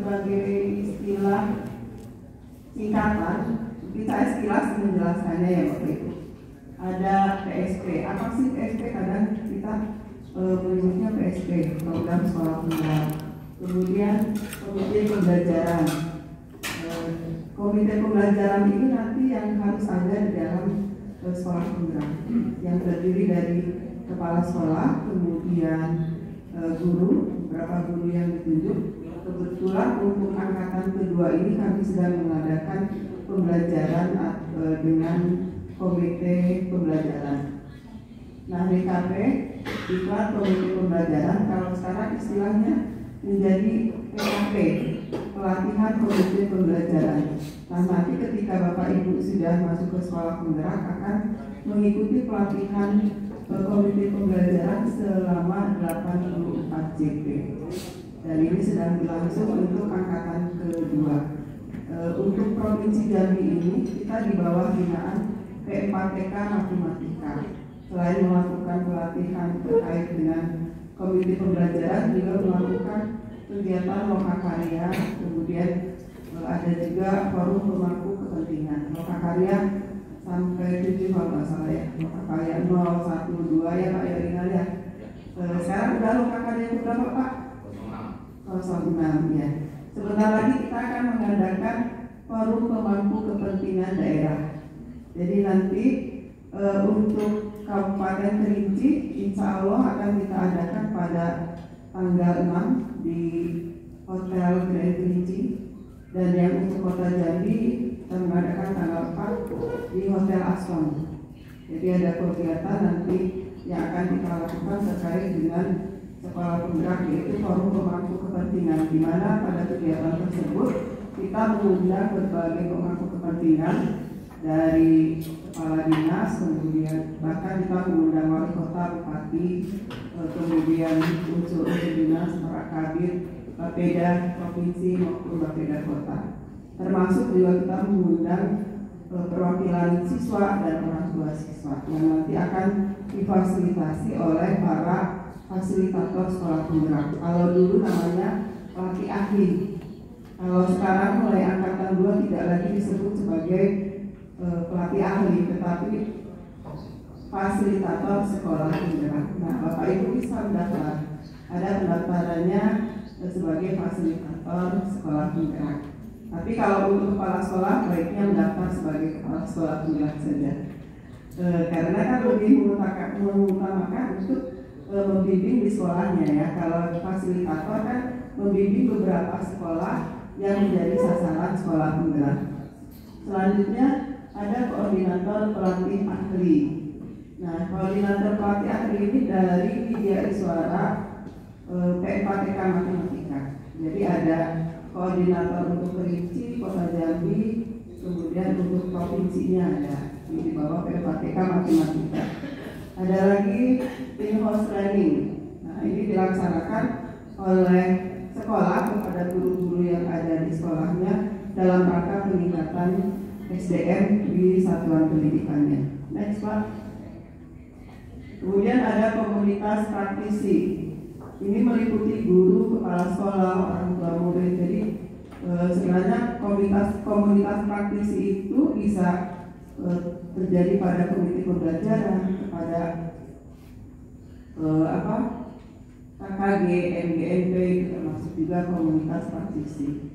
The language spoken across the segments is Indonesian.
sebagai istilah singkatan, kita sekilas menjelaskannya ya Bapak Ibu. Ada PSP. Apa sih PSP? Kadang kita menyebutnya PSP, program sekolah penggerak. Kemudian komite pembelajaran. Komite pembelajaran ini nanti yang harus ada di dalam sekolah penggerak, yang terdiri dari kepala sekolah, kemudian guru, beberapa guru yang ditunjuk. Kebetulan untuk angkatan kedua ini kami sedang mengadakan pembelajaran dengan komite pembelajaran. Nah, DKP, Diklat Komite Pembelajaran, kalau sekarang istilahnya menjadi PKP, pelatihan komite pembelajaran. Nah, nanti ketika Bapak Ibu sudah masuk ke sekolah penggerak akan mengikuti pelatihan komite pembelajaran selama 84 JP. Dan ini sedang berlangsung untuk angkatan kedua. Untuk Provinsi Jambi ini kita di bawah binaan P4TK Matematika. Selain melakukan pelatihan terkait dengan komite pembelajaran, juga melakukan kegiatan lokakarya, kemudian ada juga forum pemangku kepentingan. Lokakarya sampai 7 kalau nggak salah ya, lokakarya 0, 1, 2 ya Pak ya, ingat ya. Sekarang udah lokakarya itu berapa Pak? 06 ya. Sebentar lagi kita akan mengadakan forum pemangku kepentingan daerah. Jadi nanti untuk Kabupaten Kerinci insya Allah akan kita adakan pada tanggal 6 di Hotel Grand Kerinci, dan yang untuk Kota Jambi kita mengadakan tanggal 4 di Hotel Aswan. Jadi ada kegiatan nanti yang akan kita lakukan terkait dengan sekolah penggerak, yaitu forum pemangku kepentingan, di mana pada kegiatan tersebut kita mengundang berbagai pemangku kepentingan dari kepala dinas, kemudian bahkan kita mengundang wali kota, bupati, kemudian unsur-unsur dinas, para kabid, Bapeda provinsi maupun Bapeda kota. Termasuk juga kita mengundang perwakilan siswa dan orang tua siswa yang nanti akan difasilitasi oleh para fasilitator sekolah penggerak. Kalau dulu namanya pelatih ahli, kalau sekarang mulai angkatan 2 tidak lagi disebut sebagai pelatih ahli, tetapi fasilitator sekolah penggerak. Nah, Bapak Ibu bisa mendaftar. Ada pendaftarannya sebagai fasilitator sekolah penggerak. Tapi kalau untuk kepala sekolah baiknya mendaftar sebagai kepala sekolah penggerak saja. Karena kan lebih mengutamakan untuk membimbing di sekolahnya ya. Kalau fasilitator kan membimbing beberapa sekolah yang menjadi sasaran sekolah penggerak. Selanjutnya ada koordinator pelatih ahli. Nah, koordinator pelatih ahli ini dari Widya Iswara P4TK Matematika. Jadi ada koordinator untuk Kerinci, Kota Jambi, kemudian untuk provinsinya ada di bawah P4TK Matematika. Ada lagi in-house training. Nah, ini dilaksanakan oleh sekolah kepada guru-guru yang ada di sekolahnya dalam rangka peningkatan SDM di satuan pendidikannya. Next Pak. Kemudian ada komunitas praktisi. Ini meliputi guru, kepala sekolah, orang tua murid. Jadi sebenarnya komunitas praktisi itu bisa terjadi pada komite pembelajaran, pada KKG, MGNP, termasuk juga komunitas praktisi.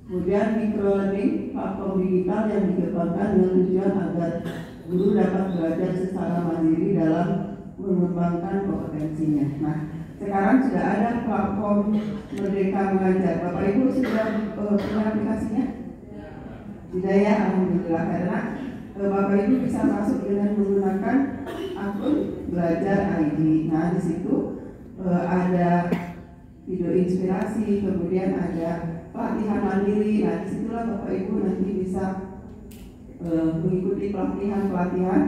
Kemudian microlearning, platform digital yang dikembangkan dengan tujuan agar guru dapat belajar secara mandiri dalam mengembangkan kompetensinya. Nah, sekarang sudah ada platform Merdeka Mengajar. Bapak Ibu sudah punya aplikasinya? Sudah ya, alhamdulillah. Karena Bapak Ibu bisa masuk dengan menggunakan akun Belajar ID. Nah, di situ ada video inspirasi, kemudian ada pelatihan mandiri. Nah, disitulah Bapak Ibu nanti bisa mengikuti pelatihan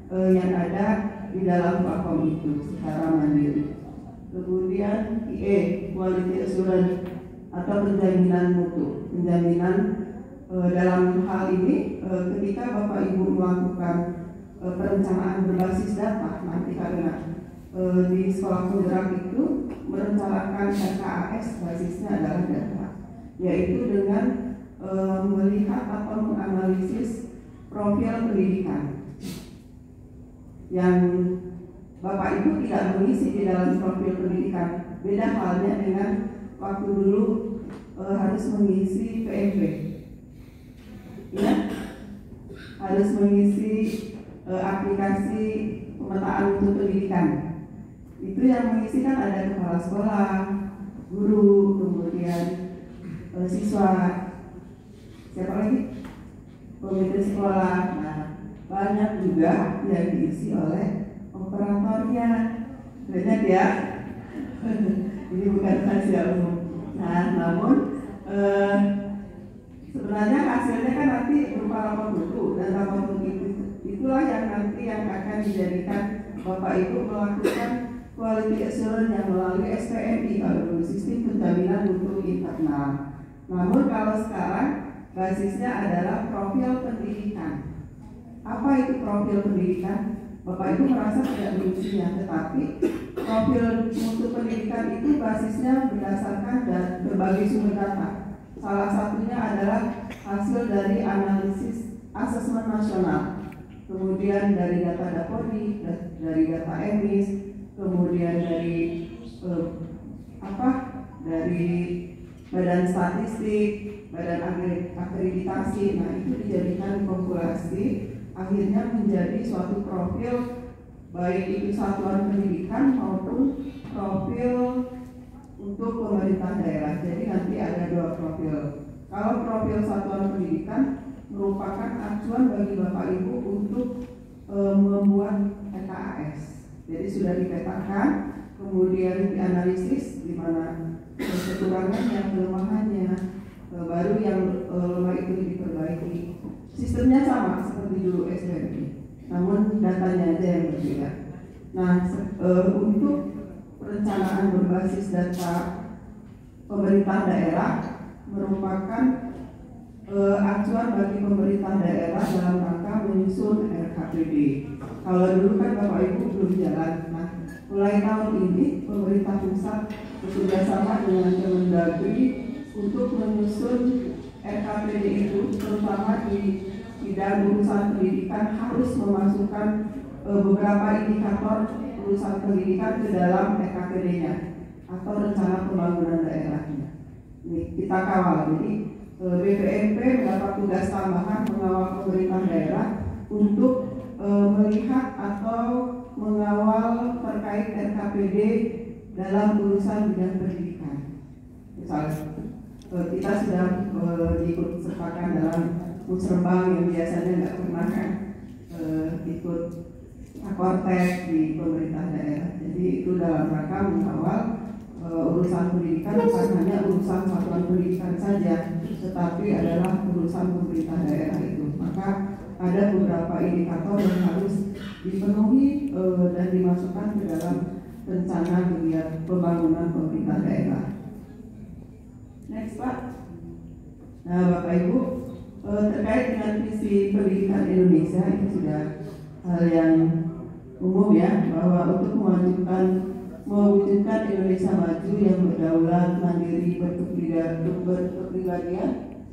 yang ada di dalam platform itu secara mandiri. Kemudian IE, Quality Assurance atau penjaminan mutu. Penjaminan dalam hal ini ketika Bapak Ibu melakukan perencanaan berbasis data, nanti karena di sekolah penggerak itu merencanakan RKAS basisnya adalah data. yaitu dengan melihat atau menganalisis profil pendidikan yang Bapak Ibu tidak mengisi di dalam profil pendidikan. Beda halnya dengan waktu dulu harus mengisi PMP, ya, harus mengisi aplikasi pemetaan mutu pendidikan. Itu yang mengisi kan ada kepala sekolah, guru, kemudian siswa, siapa lagi? Komite sekolah. Nah, banyak juga yang diisi oleh operatornya. Banyak ya. Ini bukan rahasia umum. Nah, namun sebenarnya hasilnya kan nanti berupa rapor mutu, dan rapor mutu itulah yang nanti yang akan dijadikan Bapak Ibu melakukan quality assurance yang melalui SPMI atau sistem penjaminan mutu internal. Namun kalau sekarang basisnya adalah profil pendidikan. Apa itu profil pendidikan? Bapak Ibu merasa tidak mengisinya, tetapi profil mutu pendidikan itu basisnya berdasarkan berbagai sumber data. Salah satunya adalah hasil dari analisis asesmen nasional, kemudian dari data Dapodi, dari data EMIS, kemudian dari dari Badan Statistik, Badan Akreditasi. Nah, itu dijadikan kompilasi, akhirnya menjadi suatu profil, baik itu satuan pendidikan maupun profil untuk pemerintah daerah. Jadi nanti ada dua profil. Kalau profil satuan pendidikan merupakan acuan bagi Bapak Ibu untuk membuat EKAS. Jadi sudah dipetakan, kemudian dianalisis di mana kekurangannya, kelemahannya, baru yang lemah itu diperbaiki. Sistemnya sama seperti dulu SPMI, namun datanya aja yang berbeda. Nah, untuk perencanaan berbasis data pemerintah daerah merupakan acuan bagi pemerintah daerah dalam rangka menyusun RKPD. Kalau dulu kan Bapak Ibu belum jalan. Nah, mulai tahun ini pemerintah pusat bekerjasama dengan Kemendagri untuk menyusun RKPD itu, terutama di bidang urusan pendidikan, harus memasukkan beberapa indikator urusan pendidikan ke dalam RKPD-nya atau rencana pembangunan daerahnya. Ini kita kawal. Jadi BPMP mendapat tugas tambahan mengawal pemerintah daerah untuk melihat atau mengawal terkait RKPD dalam urusan bidang pendidikan. Misalnya kita sudah ikut sertakan dalam musrebang yang biasanya nggak pernah kan ikut akortek di pemerintah daerah. Jadi itu dalam rangka mengawal urusan pendidikan bukan hanya urusan satuan pendidikan saja, tetapi adalah urusan pemerintah daerah itu. Maka ada beberapa indikator yang harus dipenuhi dan dimasukkan ke dalam rencana kegiatan pembangunan pemerintah daerah. Next Pak. Nah Bapak Ibu, terkait dengan visi pendidikan Indonesia itu sudah hal yang umum ya, bahwa untuk mewujudkan Indonesia maju yang berdaulat, mandiri, berkepribadian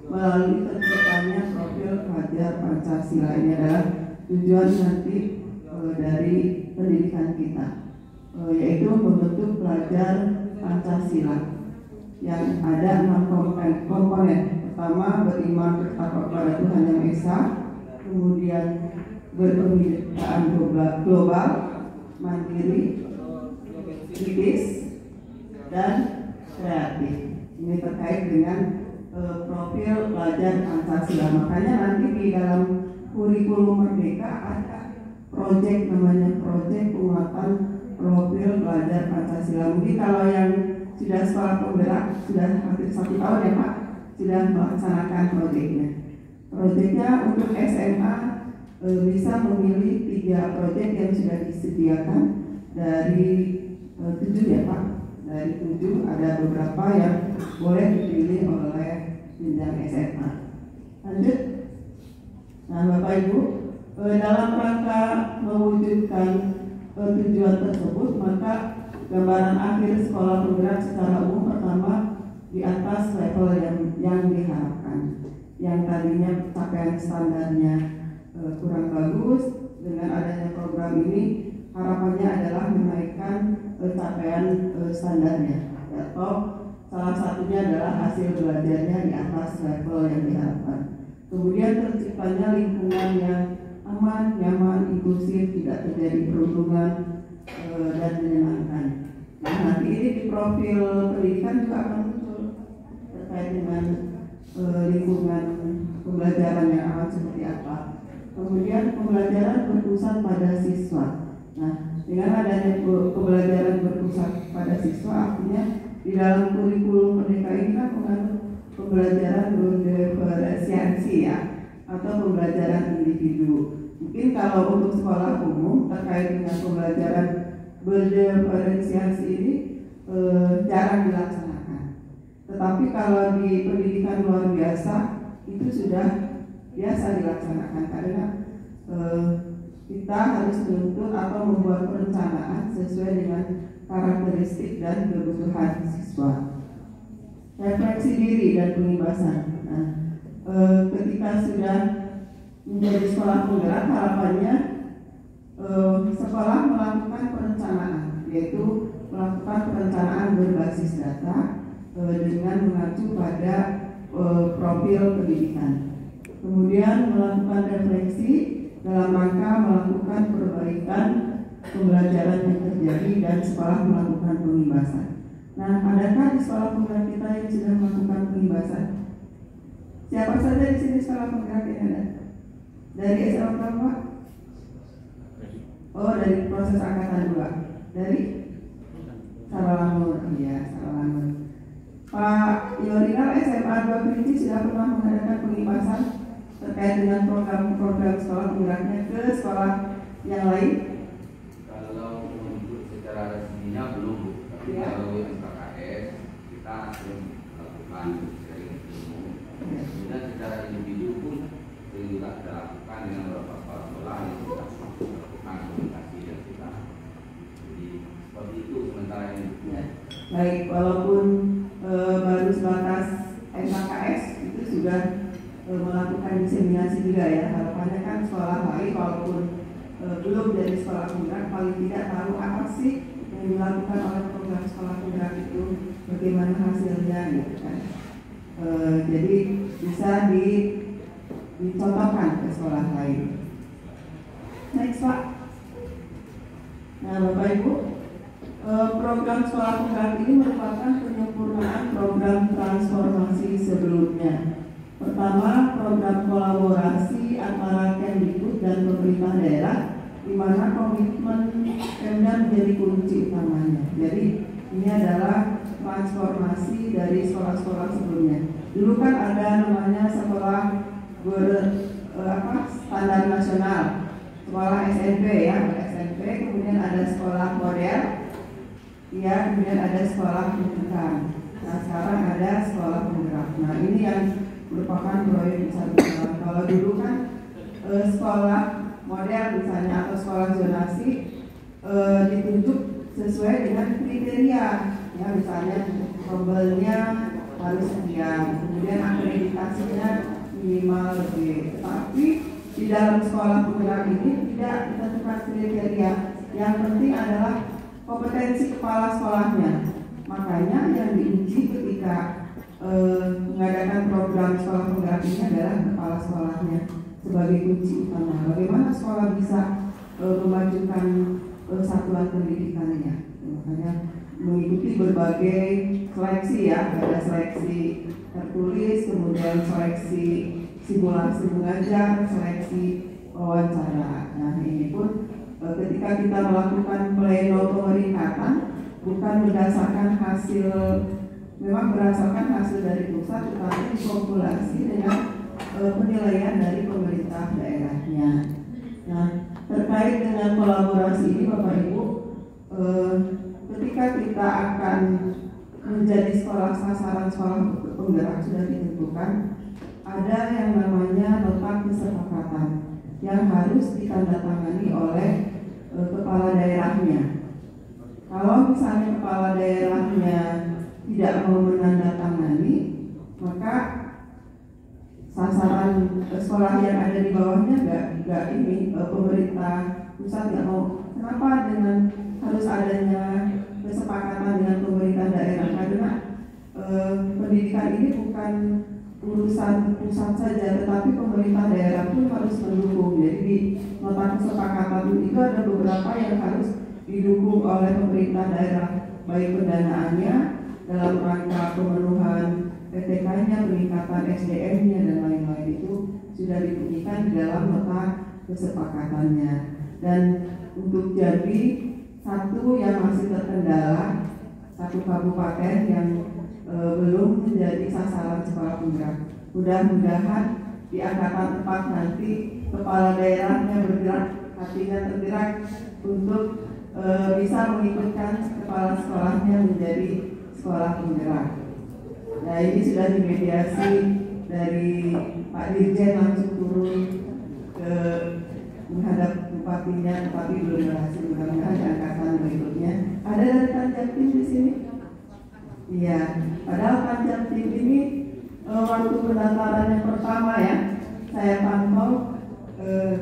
melalui terciptanya profil pelajar Pancasila. Ini adalah tujuan nanti dari pendidikan kita, yaitu membentuk pelajar Pancasila yang ada 6 komponen. Pertama, beriman kepada Tuhan Yang Esa, kemudian berpemikiran global, mandiri, kritis, dan kreatif. Ini terkait dengan profil pelajar Pancasila. Makanya nanti di dalam kurikulum Merdeka ada proyek namanya proyek penguatan profil pelajar Pancasila. Mungkin kalau yang sudah sekolah penggerak sudah hampir 1 tahun ya Pak, sudah melaksanakan proyeknya. Proyeknya untuk SMA bisa memilih 3 proyek yang sudah disediakan dari 7 ya Pak. Dari 7 ada beberapa yang boleh dipilih oleh jenjang SMA. Lanjut. Nah Bapak Ibu, dalam rangka mewujudkan tujuan tersebut, maka gambaran akhir sekolah penggerak secara umum pertama di atas level yang diharapkan. Yang tadinya capaian standarnya kurang bagus, dengan adanya program ini harapannya adalah menaikkan capaian standarnya, atau salah satunya adalah hasil belajarnya di atas level yang diharapkan. Kemudian terciptanya lingkungan yang aman, nyaman, inklusif, tidak terjadi perundungan dan menyenangkan. Nah, nanti ini di profil pendidikan juga akan muncul terkait dengan lingkungan pembelajaran yang aman seperti apa. Kemudian pembelajaran berpusat pada siswa. Nah, dengan adanya pembelajaran berpusat pada siswa, artinya di dalam kurikulum Merdeka ini kan mengandung pembelajaran berdiferensiasi ya, atau pembelajaran individu. Mungkin kalau untuk sekolah umum terkait dengan pembelajaran berdiferensiasi ini jarang dilaksanakan. Tetapi kalau di pendidikan luar biasa itu sudah biasa dilaksanakan, karena kita harus menuntut atau membuat perencanaan sesuai dengan karakteristik dan kebutuhan siswa. Refleksi diri dan pengibasan. Nah, ketika sudah menjadi sekolah penggerak, harapannya sekolah melakukan perencanaan, yaitu melakukan perencanaan berbasis data dengan mengacu pada profil pendidikan. Kemudian melakukan refleksi dalam rangka melakukan perbaikan pembelajaran yang terjadi dan sekolah melakukan pengibasan. Nah, adakah di sekolah penggerak kita yang sudah melakukan pengibasan? Siapa saja di sini sekolah penggerak yang ada? Dari SMA berapa? Oh, dari proses angkatan 2. Dari Sarolangun, iya Sarolangun. Pak Yorinal SMA 2 Kerinci sudah pernah mengadakan pengibasan terkait dengan program-program sekolah penggeraknya ke sekolah yang lain? Kalau untuk secara resminya belum, tapi ya. Kalau SKKS kita belum melakukan sharing ilmu. Kemudian secara individu pun juga kita lakukan dengan beberapa sekolah yang kita melakukan komunikasi dan kita. Jadi seperti itu sementara ini. Ya. Baik, walaupun baru sebatas SKKS itu sudah melakukan diseminasi juga ya. Harapannya kan sekolah lain walaupun belum dari sekolah penggerak paling tidak tahu apa sih yang dilakukan oleh program sekolah penggerak itu, bagaimana hasilnya gitu kan. Jadi bisa dicontohkan ke sekolah lain. Next Pak. Nah Bapak Ibu, program sekolah penggerak ini merupakan penyempurnaan program transformasi sebelumnya. Pertama, program kolaborasi antara Kemdikbud dan pemerintah daerah, di mana komitmen Pemda menjadi kunci utamanya. Jadi ini adalah transformasi dari sekolah-sekolah sebelumnya. Dulu kan ada namanya sekolah standar nasional, sekolah SMP ya, SMP, kemudian ada sekolah model, ya, kemudian ada sekolah pendidikan. Nah sekarang ada sekolah penggerak. Nah ini yang merupakan proyek besar besaran. Kalau dulu kan sekolah model misalnya atau sekolah zonasi ditunjuk sesuai dengan kriteria, ya misalnya probelnya harus sekian, kemudian akreditasinya minimal lebih. Tapi di dalam sekolah penggerak ini tidak ditentukan kriteria. Yang penting adalah kompetensi kepala sekolahnya. Makanya yang diuji ketika mengadakan program sekolah penggerak ini adalah kepala sekolahnya sebagai kunci utama. Bagaimana sekolah bisa memajukan satuan pendidikannya. Makanya mengikuti berbagai seleksi ya, ada seleksi tertulis, kemudian seleksi simulasi mengajar, seleksi wawancara. Nah ini pun ketika kita melakukan pleno pemeringkatan bukan berdasarkan hasil, memang berdasarkan hasil dari pusat, tetapi dikompilasi dengan penilaian dari pemerintah daerahnya. Nah terkait dengan kolaborasi ini Bapak Ibu, ketika kita akan menjadi sekolah sasaran sekolah penggerak sudah ditentukan, ada yang namanya nota kesepakatan yang harus ditandatangani oleh kepala daerahnya. Kalau misalnya kepala daerahnya tidak mau menandatangani, maka sasaran sekolah yang ada di bawahnya nggak ini, pemerintah pusat nggak mau. Kenapa dengan harus adanya kesepakatan dengan pemerintah daerah? Karena pendidikan ini bukan urusan pusat saja, tetapi pemerintah daerah pun harus mendukung. Jadi di nota kesepakatan itu ada beberapa yang harus didukung oleh pemerintah daerah, baik pendanaannya dalam rangka pemenuhan PTK-nya, peningkatan SDM-nya dan lain-lain, itu sudah dibunyikan di dalam nota kesepakatannya. Dan untuk Jambi, satu yang masih terkendala, satu kabupaten yang belum menjadi sasaran sekolah penggerak. Mudah-mudahan di angkatan 4 nanti kepala daerahnya bergerak, hatinya tergerak untuk bisa mengikutkan kepala sekolahnya menjadi sekolah penggerak. Nah, ini sudah dimediasi dari Pak Dirjen langsung turun ke menghadap bupatinya, tapi belum berhasil. Mudah-mudahan di angkatan berikutnya. Ada dari Tanjabtim di sini? Iya, padahal Tanjabtim ini waktu pendaftaran yang pertama ya, saya pantau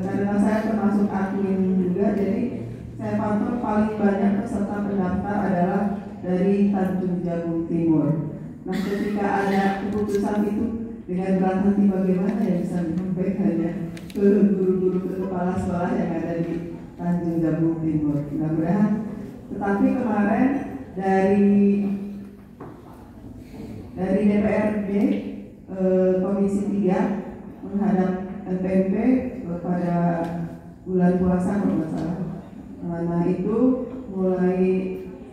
karena saya termasuk admin juga, jadi saya pantau paling banyak peserta pendaftar adalah dari Tanjung Jabung Timur. Nah, ketika ada keputusan itu, dengan berat hati bagaimana yang bisa menyampaikannya ke guru-guru, ke kepala sekolah yang ada di Tanjung Jabung Timur. Mudah-mudahan. Tetapi kemarin dari DPRD Komisi 3 menghadap LPMP pada bulan puasa kalau nggak salah. Nah, itu mulai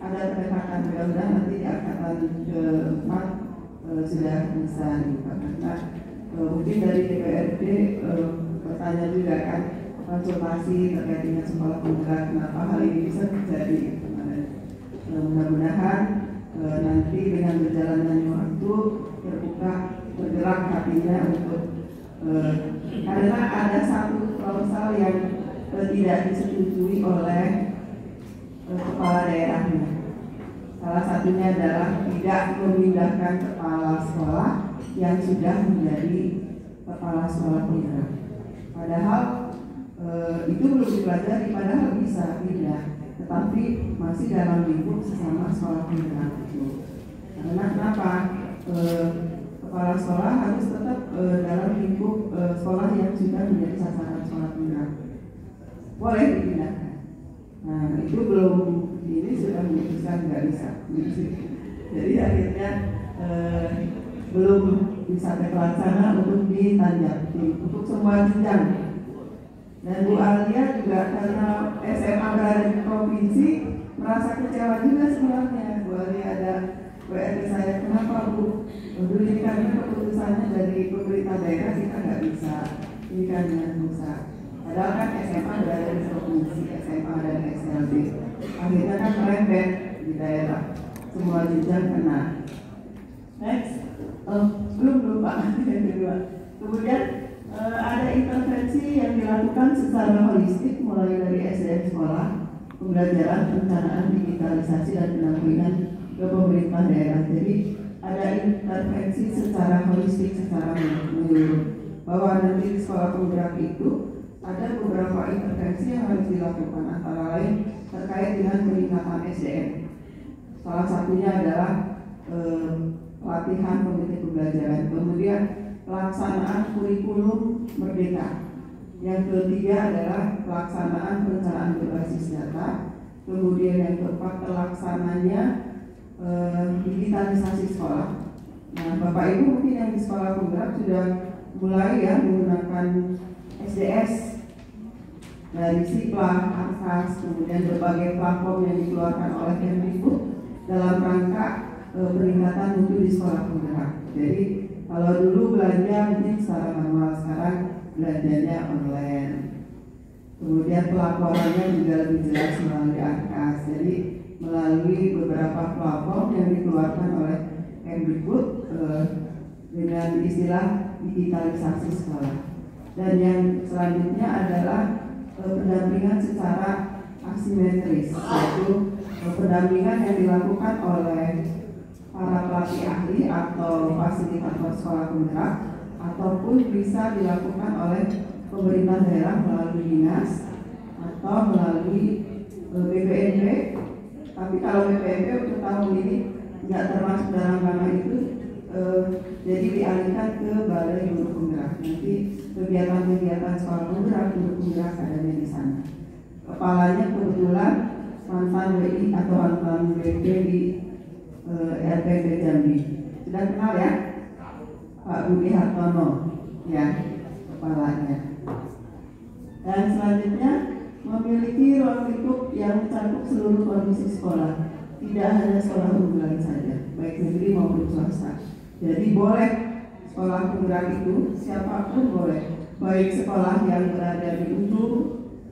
ada pendekatan, mudah-mudahan nanti di angkatan ke-4 sudah bisa dilakukan. Nah, mungkin dari DPRD bertanya juga kan konsultasi terkait dengan sekolah penggerak, kenapa hal ini bisa terjadi kemarin. Mudah-mudahan nanti dengan berjalannya waktu terbuka, bergerak hatinya untuk karena ada satu proposal yang tidak disetujui oleh kepala daerahnya. Salah satunya adalah tidak memindahkan kepala sekolah yang sudah menjadi kepala sekolah penggerak. Padahal itu belum dipelajari, padahal bisa tidak, tetapi masih dalam lingkup sesama sekolah penggerak itu. Karena kenapa? Kepala sekolah harus tetap dalam lingkup sekolah yang sudah menjadi sasaran sekolah penggerak. Boleh dipindahkan. Nah, itu belum, ini sudah memutuskan nggak bisa. Jadi akhirnya belum bisa terlaksana untuk di Tanjabtim untuk semua jenjang. Dan Bu Alia juga karena SMA berada di provinsi merasa kecewa juga sebenarnya. Bu Alia ada WR ke saya, kenapa Bu? Dulu ini karena keputusannya dari pemerintah daerah kita nggak bisa, ini kan dengan pusat. Padahal kan SMA berada di provinsi, SMA dan SLB. Akhirnya kan merembet di daerah, semua jenjang kena. Next, belum Pak, yang kedua. Kemudian ada intervensi yang dilakukan secara holistik mulai dari SDM sekolah, pembelajaran, perencanaan, digitalisasi dan pendampingan ke pemerintah daerah. Jadi ada intervensi secara holistik, secara menyeluruh, bahwa nanti di sekolah penggerak itu ada beberapa intervensi yang harus dilakukan, antara lain terkait dengan peningkatan SDM. Salah satunya adalah pelatihan komite pembelajaran, kemudian pelaksanaan kurikulum merdeka. Yang ketiga adalah pelaksanaan perencanaan berbasis data. Kemudian yang keempat, pelaksananya digitalisasi sekolah. Nah, Bapak Ibu mungkin yang di sekolah penggerak sudah mulai ya menggunakan SDS dari Siplah, Arkas, kemudian berbagai platform yang dikeluarkan oleh Kemdikbud dalam rangka peningkatan mutu di sekolah penggerak. Jadi kalau dulu belanja mungkin secara manual, sekarang belanjanya online. Kemudian pelaporannya juga lebih jelas melalui Arkas. Jadi melalui beberapa platform yang dikeluarkan oleh Kemdikbud dengan istilah digitalisasi sekolah. Dan yang selanjutnya adalah pendampingan secara asimetris, yaitu pendampingan yang dilakukan oleh para pelatih ahli atau fasilitator sekolah penggerak, ataupun bisa dilakukan oleh pemerintah daerah melalui dinas atau melalui BPNP. Tapi kalau BPNP untuk tahun ini nggak termasuk dalam nama itu, jadi dialihkan ke Balai Guru Penggerak. Nanti kegiatan-kegiatan sekolah penggerak, guru penggerak adanya di sana. Kepalanya kebetulan mantan WI atau mantan WP di RPP Jambi. Sudah kenal ya, Pak Budi Hartono, ya kepalanya. Dan selanjutnya memiliki ruang lingkup yang mencakup seluruh kondisi sekolah, tidak hanya sekolah unggulan saja, baik negeri maupun swasta. Jadi boleh sekolah penggerak itu siapapun boleh, baik sekolah yang berada di ujung,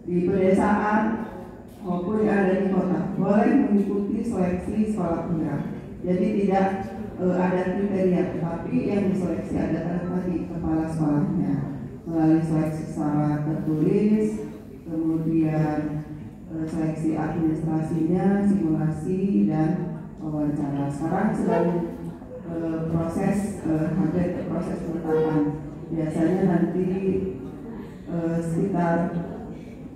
di pedesaan maupun yang ada di kota, boleh mengikuti seleksi sekolah penggerak. Jadi tidak ada kriteria, tetapi yang diseleksi adalah tadi kepala sekolahnya melalui seleksi secara tertulis, kemudian seleksi administrasinya, simulasi dan wawancara. Sekarang sedang proses hampir proses penetapan. Biasanya nanti sekitar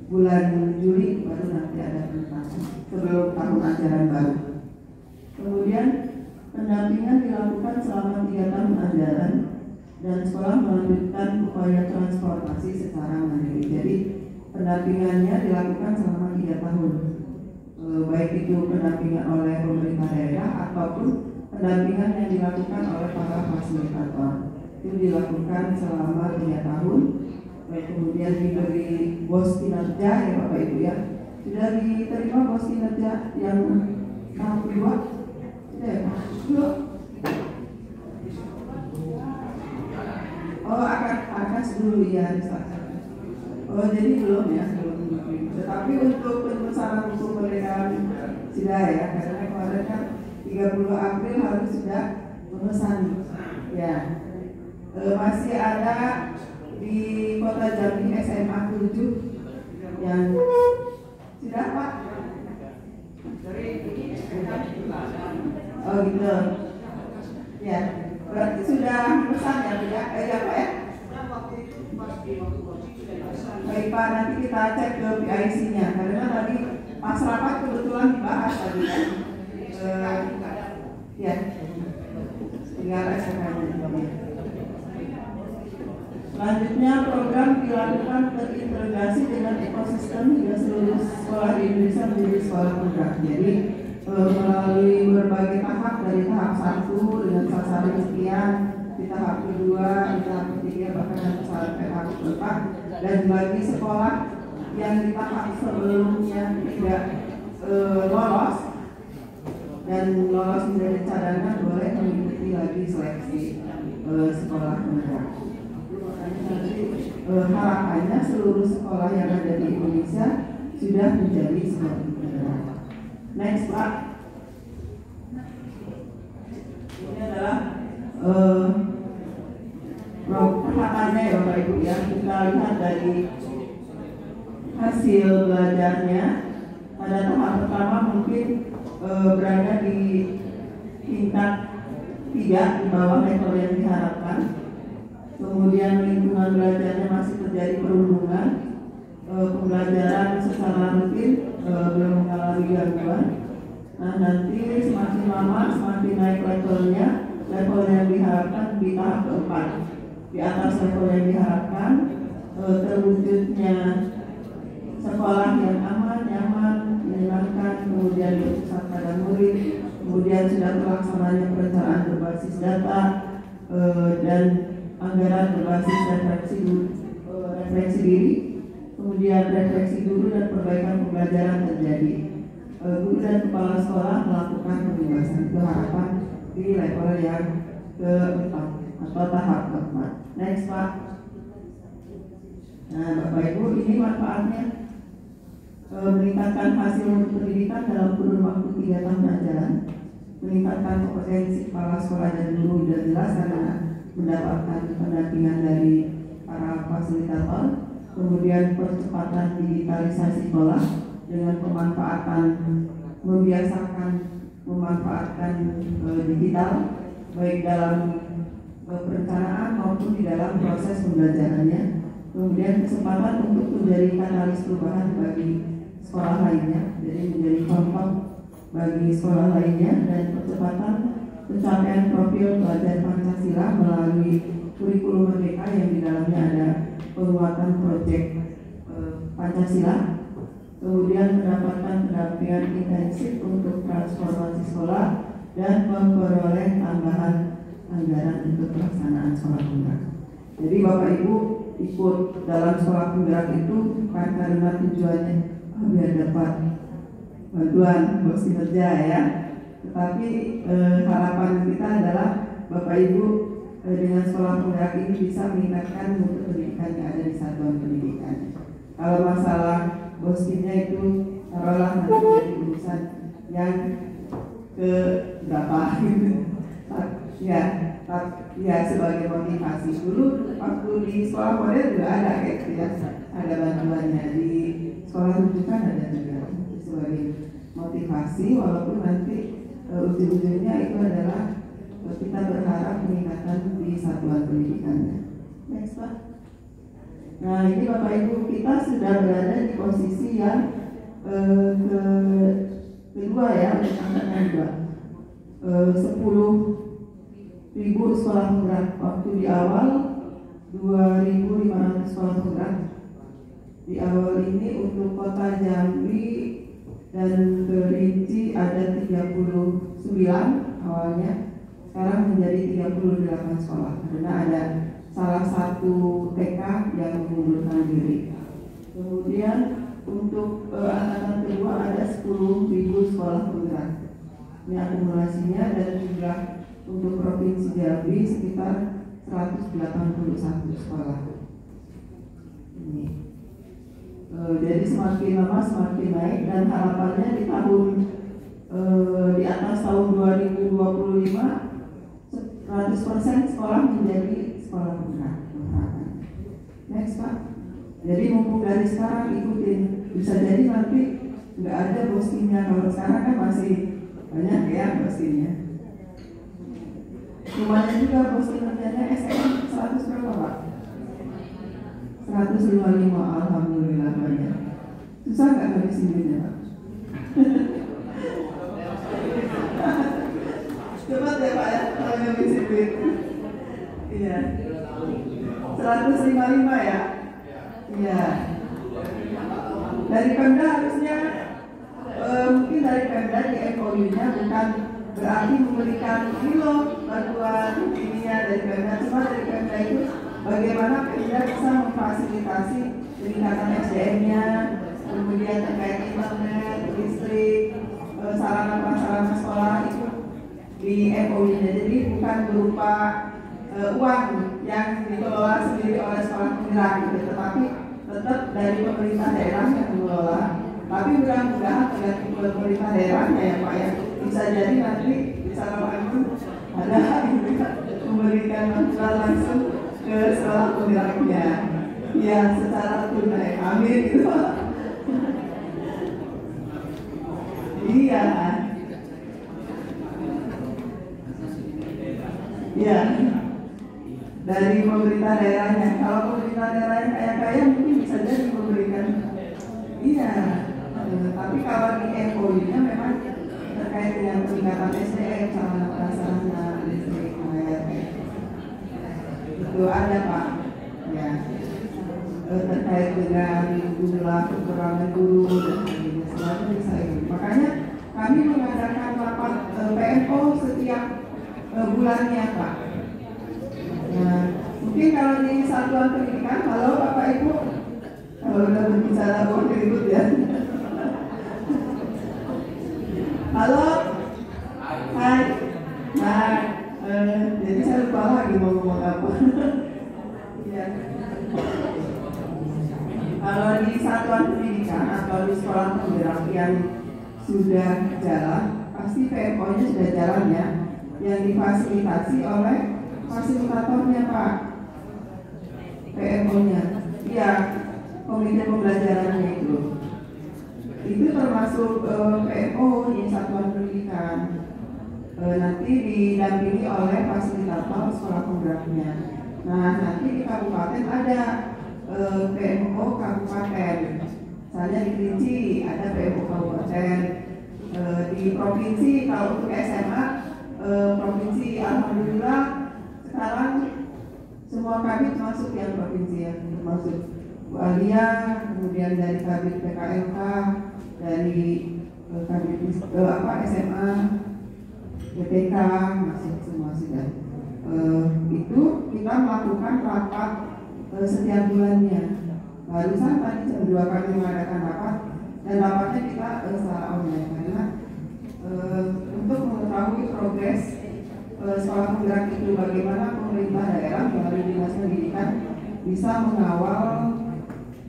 bulan Juli baru nanti ada penetapan sebelum tahun ajaran baru. Kemudian pendampingan dilakukan selama 3 tahun ajaran dan sekolah melanjutkan upaya transportasi secara mandiri. Jadi pendampingannya dilakukan selama 3 tahun, baik itu pendampingan oleh pemerintah daerah ataupun pendampingan yang dilakukan oleh para fasilitator. Itu dilakukan selama 3 tahun. Baik, kemudian diberi bos kinerja ya Bapak Ibu ya. Sudah diterima bos kinerja yang tahap kedua? Sudah ya Pak? Belum? Oh akan dulu ya. Oh jadi belum ya, belum. Tetapi untuk pemesanan buku kemerdekaan sudah ya, karena kemarin kan 30 April harus sudah memesan ya. Masih ada di Kota Jambi SMA 7 yang sudah Pak. Oh gitu. Ya, berarti sudah memesan ya Bu ya? Ya Pak ya? Baik Pak, nanti kita cek ke PIC-nya karena tadi pas rapat kebetulan dibahas tadi kan. Ya, tinggal SMK-nya. Selanjutnya program dilakukan terintegrasi dengan ekosistem hingga seluruh sekolah di Indonesia menjadi sekolah penggerak. Jadi melalui berbagai tahap dari tahap 1 dengan sasaran sekian, di tahap kedua, di tahap ketiga bahkan sampai tahap keempat, dan bagi sekolah yang di tahap sebelumnya tidak lolos dan lolos menjadi cadangan boleh mengikuti lagi seleksi sekolah penggerak. Harapannya seluruh sekolah yang ada di Indonesia sudah menjadi sekolah penggerak. Next Pak. Ini adalah tahapannya ya Bapak Ibu ya. Kita lihat dari hasil belajarnya. Pada tahap pertama mungkin berada di tingkat 3 di bawah level yang diharapkan. Kemudian lingkungan belajarnya masih terjadi perundungan, pembelajaran secara rutin belum mengalami gangguan. Nah nanti semakin lama semakin naik levelnya, level yang diharapkan di tahap keempat, di atas level yang diharapkan, terwujudnya sekolah yang aman, nyaman, menyenangkan, kemudian berpusat pada murid, kemudian sudah terlaksananya perencanaan berbasis data dan anggaran berbasis refleksi diri, kemudian refleksi guru dan perbaikan pembelajaran terjadi. Guru dan kepala sekolah melakukan pembebasan. Itu harapan di level yang keempat atau tahap keempat. Next Pak. Nah Bapak Ibu, ini manfaatnya meningkatkan hasil pendidikan dalam kurun waktu 3 tahun ajaran, meningkatkan kompetensi kepala sekolah dan guru dan jelas karena mendapatkan pendampingan dari para fasilitator, kemudian percepatan digitalisasi sekolah dengan pemanfaatan membiasakan memanfaatkan digital baik dalam perencanaan maupun di dalam proses pembelajarannya. Kemudian kesempatan untuk menjadi katalis perubahan bagi sekolah lainnya, jadi menjadi contoh bagi sekolah lainnya, dan percepatan pencapaian profil pelajar Pancasila melalui kurikulum merdeka yang di dalamnya ada penguatan proyek Pancasila. Kemudian mendapatkan pendampingan intensif untuk transformasi sekolah dan memperoleh tambahan anggaran untuk pelaksanaan sekolah penggerak. Jadi Bapak Ibu ikut dalam sekolah penggerak itu bukan karena tujuannya biar dapat bantuan bos kinerja ya, tetapi harapan kita adalah Bapak Ibu dengan sekolah penggerak ini bisa meningkatkan mutu pendidikan yang ada di satuan pendidikan. Kalau masalah boskinnya itu taruhlah nanti jadi urusan yang ke berapa gitu. Ya sebagai motivasi. Dulu waktu di sekolah model juga ada kayak gitu ya, ada bantuannya. Di sekolah rujukan ada juga sebagai motivasi, walaupun nanti ujung-ujungnya itu adalah kita berharap peningkatan di satuan pendidikannya. Next Pak. Nah ini Bapak Ibu, kita sudah berada di posisi yang kedua ya, angkatan 10.000 sekolah penggerak. Waktu di awal 2.500 sekolah penggerak. Di awal ini untuk kota Jambi dan Kerinci ada 39 awalnya, sekarang menjadi 38 sekolah karena ada salah satu TK yang mengundurkan diri. Kemudian untuk angkatan kedua ada 10.000 sekolah penggerak. Ini akumulasinya, dan jumlah untuk Provinsi Jambi sekitar 181 sekolah. Ini. Jadi semakin lama semakin naik, dan harapannya di tahun di atas tahun 2025 100% sekolah menjadi sekolah penggerak. Next Pak. Jadi mumpung dari sekarang ikutin, bisa jadi nanti nggak ada boskinnya. Kalau sekarang kan masih banyak ya boskinnya. Lumayan juga boskin kerjanya SN 100 berapa Pak? 155, alhamdulillah banyak. Susah nggak ngabisin duitnya Pak? Cepat ya Pak ya kalau ngabisin duit. Iya. 155 ya? Iya. Dari Pemda harusnya mungkin dari Pemda di MOU-nya bukan berarti memberikan ini loh bantuan ininya dari Pemda, cuma dari Pemda itu bagaimana Pemda bisa memfasilitasi peningkatan SDM-nya, kemudian terkait internet, listrik, sarana prasarana sekolah itu di MOU-nya. Jadi bukan berupa uang yang dikelola sendiri oleh sekolah penggerak gitu, tetapi tetap dari pemerintah daerah yang mengelola. Tapi mudah-mudahan tergantung pemerintah daerahnya ya Pak ya, bisa jadi nanti bisa langsung ada memberikan bantuan langsung ke sekolah penggeraknya ya secara tunai, amin gitu. Iya ya, dari pemerintah daerahnya. Kalau pemerintah daerahnya kaya-kaya mungkin bisa jadi memberikan. Iya, tapi kalau di MOU-nya memang terkait dengan peningkatan SDM, sarana prasarana, listrik, air, itu ada Pak. Ya, terkait dengan jumlah kekurangan guru dan sebagainya, selalu bisa ini. Makanya kami mengadakan rapat PMO setiap bulannya Pak. Nah, mungkin kalau di satuan pendidikan, halo Bapak Ibu, kalau udah berbicara bukan ribut ya. Halo, hai, nah, jadi saya lupa lagi mau ngomong apa. Ya. Kalau di satuan pendidikan atau di sekolah penggerak yang sudah jalan, pasti PMO-nya sudah jalan ya, yang difasilitasi oleh fasilitatornya Pak, PMO-nya, iya, komite pembelajarannya itu. itu termasuk PMO di satuan pendidikan. Nanti didampingi oleh fasilitator sekolah penggeraknya. Nah, nanti di kabupaten ada PMO kabupaten. Misalnya di Kerinci ada PMO kabupaten. Di provinsi kalau untuk SMA provinsi alhamdulillah sekarang semua kabit masuk yang provinsi yang termasuk Bu Alia, kemudian dari kabit PKLK, dari kabit SMA, BPK masih semua sudah. Itu kita melakukan rapat setiap bulannya. Barusan tadi jam 2 kami mengadakan rapat dan rapatnya kita secara online karena untuk mengetahui progres sekolah penggerak itu bagaimana pemerintah daerah melalui dinas pendidikan bisa mengawal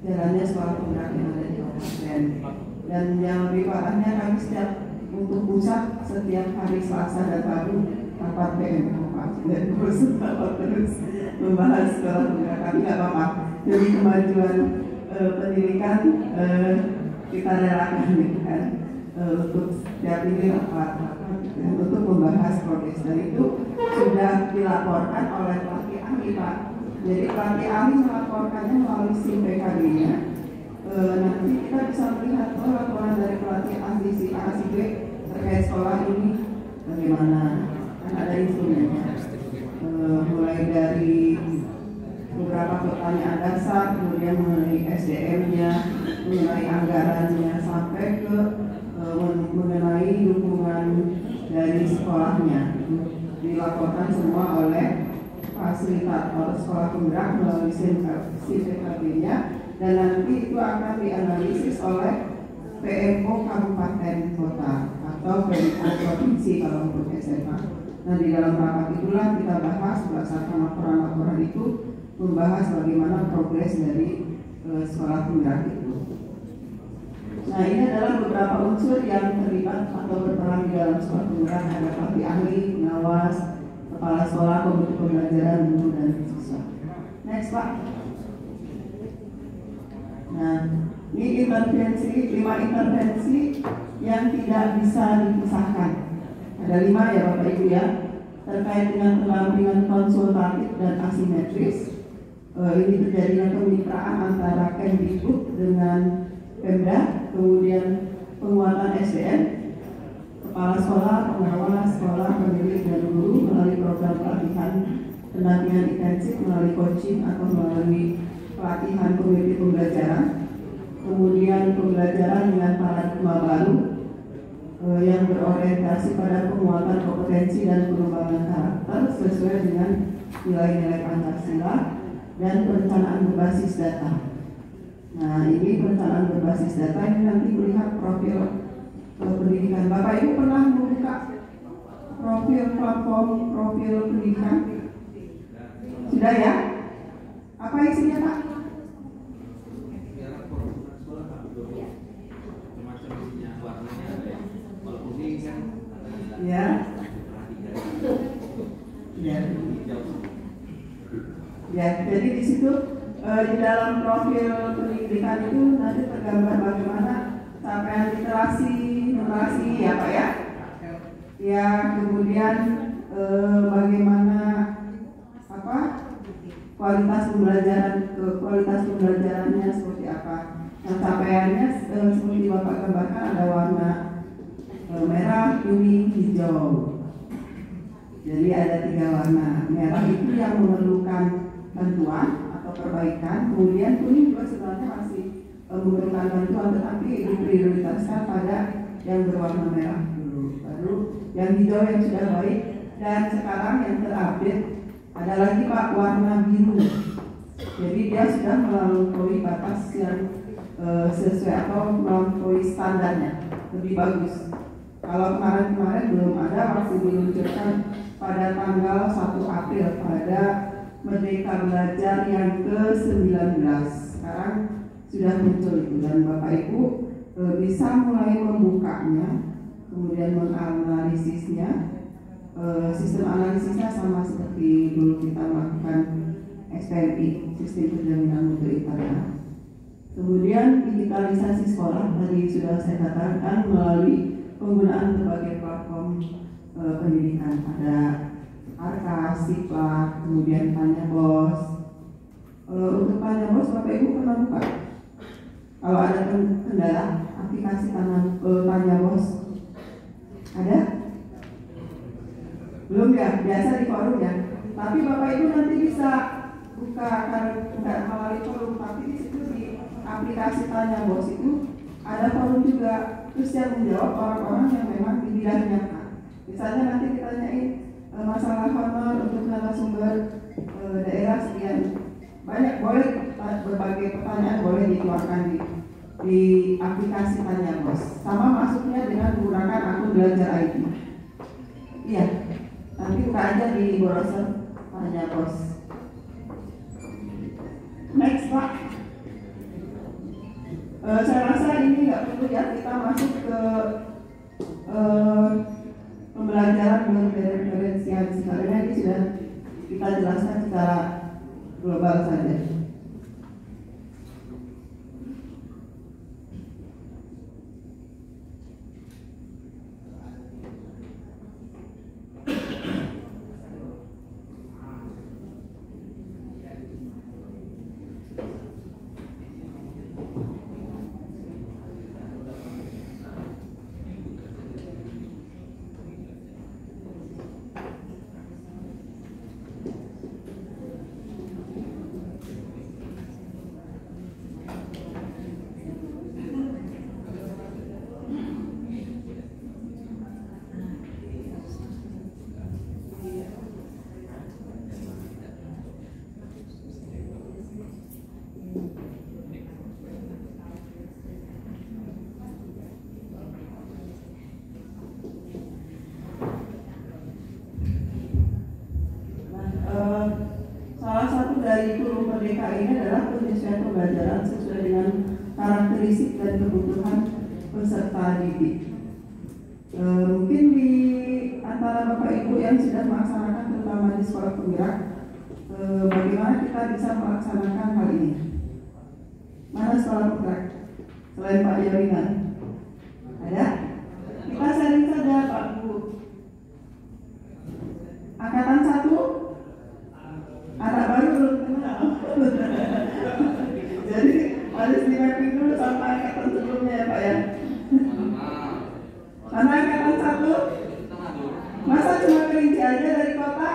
jalannya sekolah penggerak yang ada di kabupaten. Dan yang lebih parahnya kami setiap untuk pusat setiap hari Selasa dan Rabu rapat PMO dan terus membahas sekolah penggerak. Tapi nggak apa-apa, demi kemajuan pendidikan kita relakan kan untuk setiap ini rapat untuk membahas progres, dan itu sudah dilaporkan oleh pelatih ahli Pak. Jadi pelatih ahli melaporkannya melalui SIM PKB-nya. Nanti kita bisa melihat laporan dari pelatih ahli si A si B terkait sekolah ini bagaimana, kan ada instrumennya. Mulai dari beberapa pertanyaan dasar, kemudian mengenai SDM-nya, mengenai anggarannya, sampai ke mengenai dukungan dari sekolahnya. Dilaporkan semua oleh fasilitator sekolah penggerak melalui CPKB-nya, dan nanti itu akan dianalisis oleh PMO kabupaten kota atau PMO provinsi kalau untuk SMA. Nah, di dalam rapat itulah kita bahas berdasarkan laporan-laporan itu, membahas bagaimana progres dari sekolah penggerak itu. Nah, ini adalah beberapa unsur yang terlibat atau berperan di dalam sekolah penggerak. Ada pelatih ahli, pengawas, kepala sekolah, komite pembelajaran, guru, dan siswa. Next, Pak. Nah, ini intervensi, 5 intervensi yang tidak bisa dipisahkan. Ada 5 ya Bapak Ibu ya, terkait dengan pendampingan konsultatif dan asimetris. Ini terjadinya kemitraan antara Kemdikbud dengan Pemda, kemudian penguatan SDM, kepala sekolah, pengawas sekolah, pemilik, dan guru melalui program pelatihan pendampingan intensif melalui coaching atau melalui pelatihan komite pembelajaran, kemudian pembelajaran dengan paradigma baru yang berorientasi pada penguatan kompetensi dan pengembangan karakter sesuai dengan nilai-nilai Pancasila, dan perencanaan berbasis data. Nah, ini perencanaan berbasis data ini nanti melihat profil pendidikan. Bapak Ibu pernah membuka profil platform profil pendidikan? Sudah ya? Apa isinya Pak? Ya. Ya. Ya, jadi di situ di dalam profil pendidikan itu nanti tergambar bagaimana capaian literasi, numerasi ya Pak ya. Ya, kemudian bagaimana kualitas pembelajarannya seperti apa. Nah, capaiannya seperti Bapak gambarkan, ada warna merah, kuning, hijau. Jadi ada 3 warna. Merah itu yang memerlukan bantuan atau perbaikan, kemudian kuning juga sebenarnya masih memerlukan bantuan, tetapi diprioritaskan pada yang berwarna merah dulu, baru yang hijau yang sudah baik, dan sekarang yang terupdate ada lagi Pak warna biru. Jadi dia sudah melampaui batas yang sesuai atau melampaui standarnya, lebih bagus. Kalau kemarin belum ada, waktu diluncurkan pada tanggal 1 April pada Merdeka Belajar yang ke-19. Sekarang sudah muncul itu, dan Bapak Ibu bisa mulai membukanya, kemudian menganalisisnya. Sistem analisisnya sama seperti dulu kita melakukan SPMI, Sistem Penjaminan Mutu Internal. Kemudian digitalisasi sekolah tadi sudah saya katakan melalui penggunaan berbagai platform pendidikan, ada Arkas, Siplak, kemudian Tanya Bos. Untuk Tanya Bos, Bapak Ibu pernah buka? Kalau ada kendala aplikasi Tanya Bos, ada? Belum ya, biasa di forum ya. Tapi Bapak Ibu nanti bisa buka, karena tidak melalui forum, tapi di situ di aplikasi Tanya Bos itu ada forum juga, terus yang menjawab orang-orang yang memang di bidangnya. Misalnya nanti ditanyain masalah honor untuk narasumber daerah sekian, banyak, boleh berbagai pertanyaan boleh dikeluarkan di aplikasi Tanya Bos. Sama masuknya dengan menggunakan akun Belajar ID. Iya, nanti buka aja di browser Tanya Bos. Next Pak. Saya rasa ini nggak perlu ya kita masuk ke pembelajaran diferensiasi karena ini sudah kita jelaskan secara global saja. Salah satu dari kurikulum Merdeka ini adalah penyesuaian pembelajaran sesuai dengan karakteristik dan kebutuhan peserta didik. Mungkin di antara Bapak Ibu yang sudah melaksanakan terutama di sekolah penggerak, bagaimana kita bisa melaksanakan hal ini? Mana sekolah penggerak? Selain Pak Jawinan, ada? Kita sharing saja Pak Bu. Angkatan 1 anak baru belum kenal. Jadi harus di mapping dulu sama angkatan sebelumnya ya Pak ya. Mana angkatan 1? Masa cuma kelinci aja dari kota?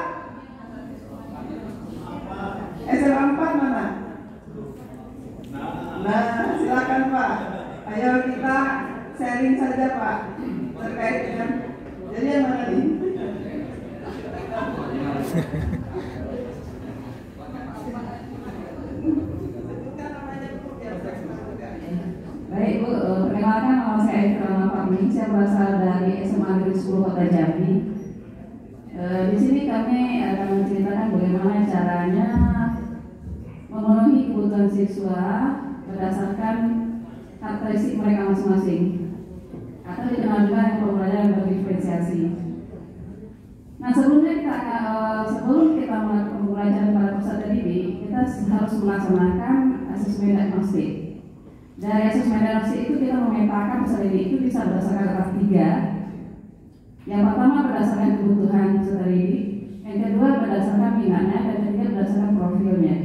SMA 4 mana? Nah silakan Pak. Ayo kita sharing saja Pak terkait dengan, jadi yang mana nih? Baik Bu, perkenalkan nama saya Ikrama Fahmi, saya berasal dari SMA Negeri 10 Kota Jambi. Di sini kami akan menceritakan bagaimana caranya memenuhi kebutuhan siswa berdasarkan karakteristik mereka masing-masing, atau dikenal juga dengan pembelajaran berdiferensiasi. Nah sebelum kita melakukan pembelajaran pada peserta didik, kita harus melaksanakan asesmen diagnostik. Dari asesmen diagnostik itu kita memetakan peserta didik itu bisa berdasarkan atas 3. Yang pertama berdasarkan kebutuhan peserta didik, yang kedua berdasarkan minatnya, dan yang ketiga berdasarkan profilnya.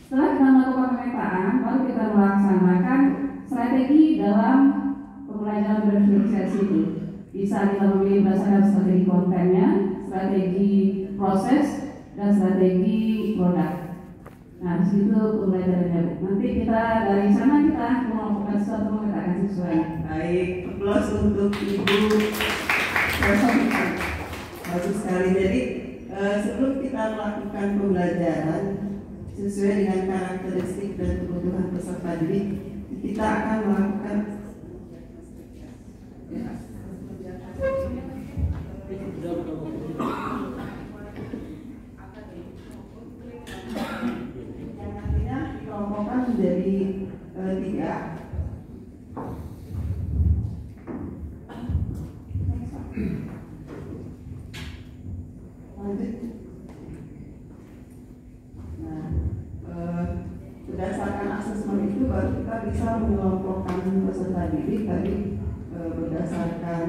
Setelah kita melakukan pemetaan, baru kita melaksanakan strategi dalam pembelajaran berdiferensiasi itu. Bisa kita memilih berdasarkan strategi kontennya, strategi proses, dan strategi produk. Nah, disitu pembelajarannya Bu. Nanti kita dari sana kita melakukan sesuatu memetakan siswa. Baik, plus untuk Ibu bagus sekali. Jadi sebelum kita melakukan pembelajaran sesuai dengan karakteristik dan kebutuhan peserta didik, kita akan melakukan yang nantinya dikelompokkan menjadi 3. Lanjut. Nah, berdasarkan asesmen itu baru kita bisa mengelompokkan peserta didik tadi berdasarkan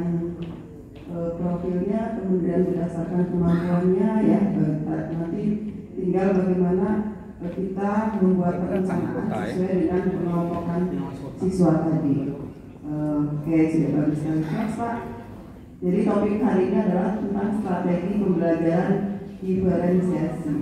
profilnya, kemudian berdasarkan kemampuannya ya. Nanti tinggal bagaimana kita membuat perencanaan sesuai dengan pengelompokan siswa tadi. Oke, sudah bagus sekali Pak. Jadi topik hari ini adalah tentang strategi pembelajaran diferensiasi.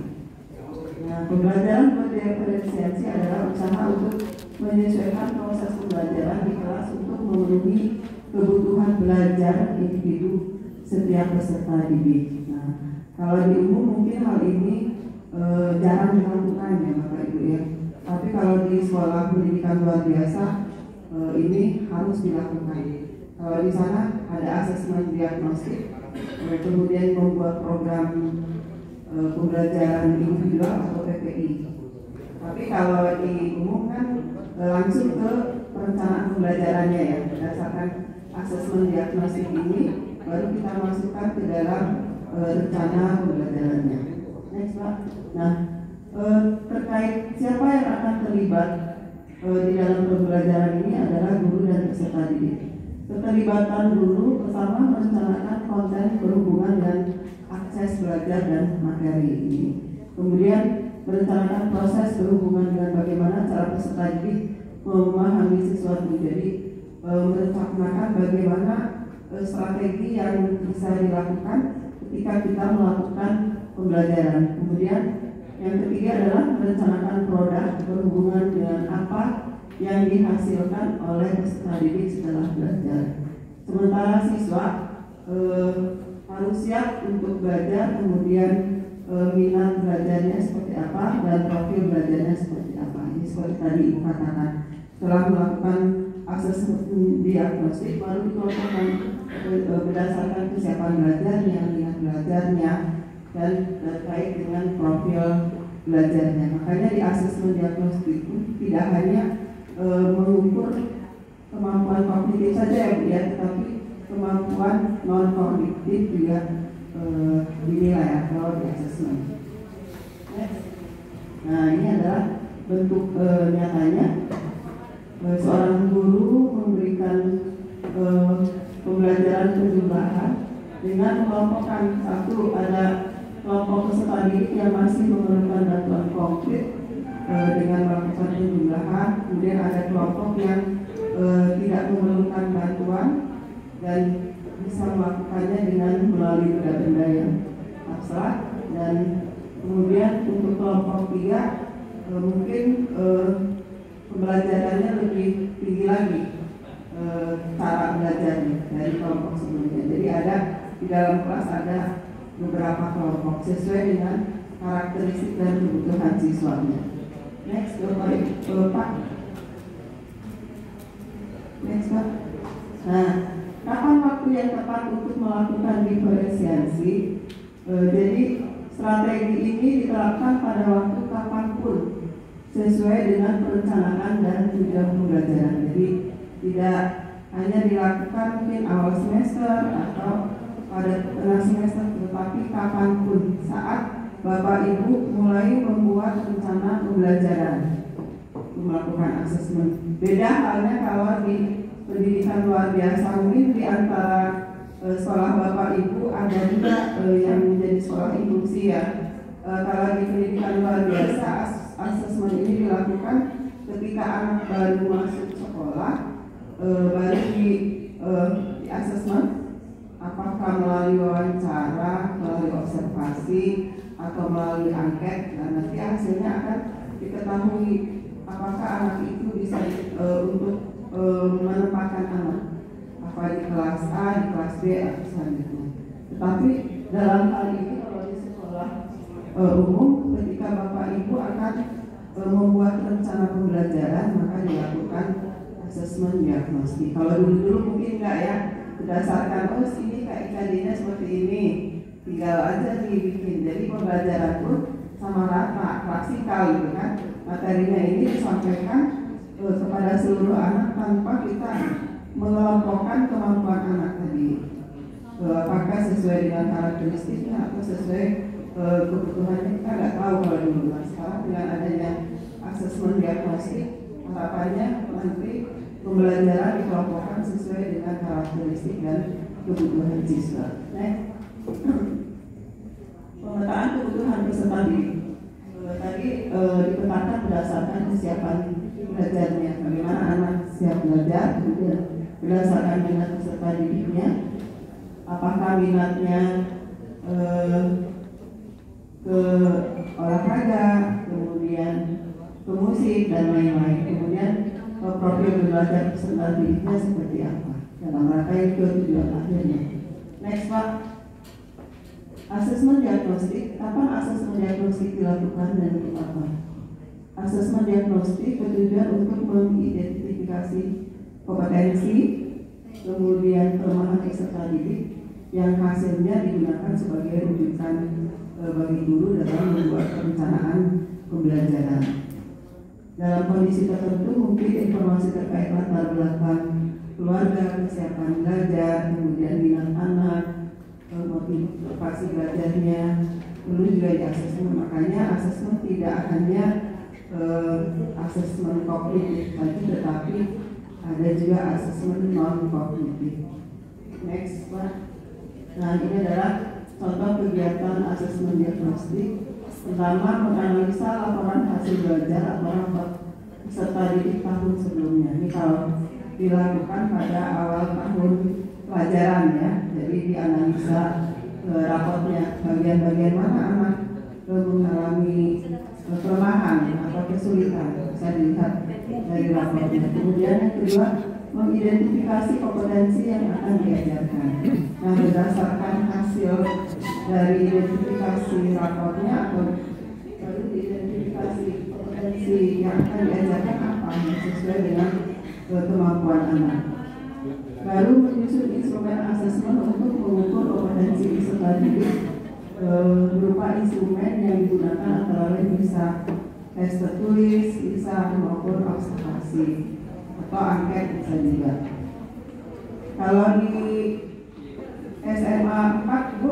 Nah, pembelajaran diferensiasi adalah usaha untuk menyesuaikan proses pembelajaran di kelas untuk memenuhi kebutuhan belajar individu setiap peserta didik. Nah, kalau di umum mungkin hal ini jarang dilakukan ya Bapak Ibu ya. Tapi kalau di sekolah pendidikan luar biasa ini harus dilakukan. Kalau di sana ada asesmen diagnostik, kemudian membuat program pembelajaran individual atau PPI. Tapi kalau di umum kan langsung ke perencanaan pembelajarannya ya, berdasarkan asesmen diagnostik ini baru kita masukkan ke dalam rencana pembelajarannya. Next Pak. Nah, terkait siapa yang akan terlibat di dalam pembelajaran ini adalah guru dan peserta didik. Keterlibatan guru bersama merencanakan konten berhubungan dengan akses belajar dan materi ini. Kemudian merencanakan proses berhubungan dengan bagaimana cara peserta didik memahami sesuatu. Jadi merencanakan bagaimana strategi yang bisa dilakukan ketika kita melakukan pembelajaran. Kemudian yang ketiga adalah merencanakan produk berhubungan dengan apa yang dihasilkan oleh peserta didik setelah belajar. Sementara siswa harus siap untuk belajar, kemudian minat belajarnya seperti apa dan profil belajarnya seperti apa. Ini seperti tadi Ibu katakan, setelah melakukan asesmen diagnostik baru dikelompokkan berdasarkan kesiapan belajarnya, minat belajarnya, dan terkait dengan profil belajarnya. Makanya di asesmen diagnostik itu tidak hanya mengukur kemampuan kognitif saja ya Bu ya, tetapi kemampuan non kognitif juga dinilai atau di asesmen. Nah, ini adalah bentuk nyatanya. Seorang guru memberikan pembelajaran penjumlahan dengan mengelompokkan. Satu, ada kelompok peserta didik yang masih memerlukan bantuan konkret dengan melakukan penjumlahan. Kemudian ada kelompok yang tidak memerlukan bantuan dan bisa melakukannya dengan melalui benda-benda yang abstrak. Dan kemudian untuk kelompok 3 mungkin pembelajarannya lebih tinggi lagi cara belajarnya dari kelompok sebelumnya. Jadi ada di dalam kelas ada beberapa kelompok sesuai dengan karakteristik dan kebutuhan siswanya. Next, Pak. Next, Pak. Nah, kapan waktu yang tepat untuk melakukan diferensiasi? Jadi strategi ini diterapkan pada waktu kapanpun sesuai dengan perencanaan dan tujuan pembelajaran. Jadi tidak hanya dilakukan mungkin awal semester atau pada tengah semester, tetapi kapanpun saat Bapak Ibu mulai membuat rencana pembelajaran, melakukan asesmen. Beda halnya kalau di pendidikan luar biasa, mungkin di antara sekolah Bapak Ibu ada juga yang menjadi sekolah inklusi ya. Kalau di pendidikan luar biasa asesmen ini dilakukan ketika anak baru masuk sekolah, baru di asesmen apakah melalui wawancara, melalui observasi, atau melalui angket. Dan nanti hasilnya akan diketahui apakah anak itu bisa untuk menempatkan anak apa di kelas A, di kelas B atau selanjutnya. Tetapi dalam hal ini kalau di sekolah umum, ketika Bapak Ibu akan membuat rencana pembelajaran, maka dilakukan asesmen diagnostik. Kalau dulu mungkin enggak ya, berdasarkan ini KIKD-nya seperti ini, tinggal aja dibikin. Jadi pembelajaran pun sama rata, klasikal gitu kan. Materinya ini disampaikan kepada seluruh anak tanpa kita mengelompokkan kemampuan anak tadi. Apakah sesuai dengan karakteristiknya atau sesuai kebutuhannya, kita nggak tahu kalau dulu. Nah, sekarang dengan adanya asesmen diagnostik, harapannya nanti pembelajaran dikelompokkan sesuai dengan karakteristik dan kebutuhan siswa. Pemetaan kebutuhan peserta didik tadi dipetakan berdasarkan kesiapan belajarnya, bagaimana anak siap belajar, kemudian berdasarkan minat peserta didiknya, apakah minatnya ke olahraga, kemudian ke musik dan lain-lain, kemudian profil belajar peserta didiknya seperti apa dalam rangka itu tujuan akhirnya. Next Pak. Asesmen diagnostik. Kapan asesmen diagnostik dilakukan dan untuk apa? Asesmen diagnostik bertujuan untuk mengidentifikasi kompetensi, kemudian kelemahan peserta didik yang hasilnya digunakan sebagai rujukan bagi guru dalam membuat perencanaan pembelajaran. Dalam kondisi tertentu mungkin informasi terkait latar belakang keluarga, kesiapan belajar, kemudian minat anak, motivasi belajarnya perlu juga diasesmen. Makanya asesmen tidak hanya asesmen kognitif saja, tetapi ada juga asesmen non kognitif. Next Pak. Nah ini adalah contoh kegiatan asesmen diagnostik. Pertama, menganalisa laporan hasil belajar laporan peserta didik tahun sebelumnya. Ini kalau dilakukan pada awal tahun pelajaran ya, jadi dianalisa raportnya bagian-bagian mana anak mengalami kelemahan atau kesulitan, bisa dilihat dari raportnya. Kemudian yang kedua, mengidentifikasi kompetensi yang akan diajarkan. Nah berdasarkan hasil dari identifikasi raportnya atau baru diidentifikasi kompetensi yang akan diajarkan apa yang sesuai dengan kemampuan anak. Baru menyusun instrumen asesmen untuk mengukur kompetensi peserta didik berupa instrumen yang digunakan antara lain bisa tes tertulis, bisa maupun observasi atau angket bisa juga. Kalau di SMA 4 Bu,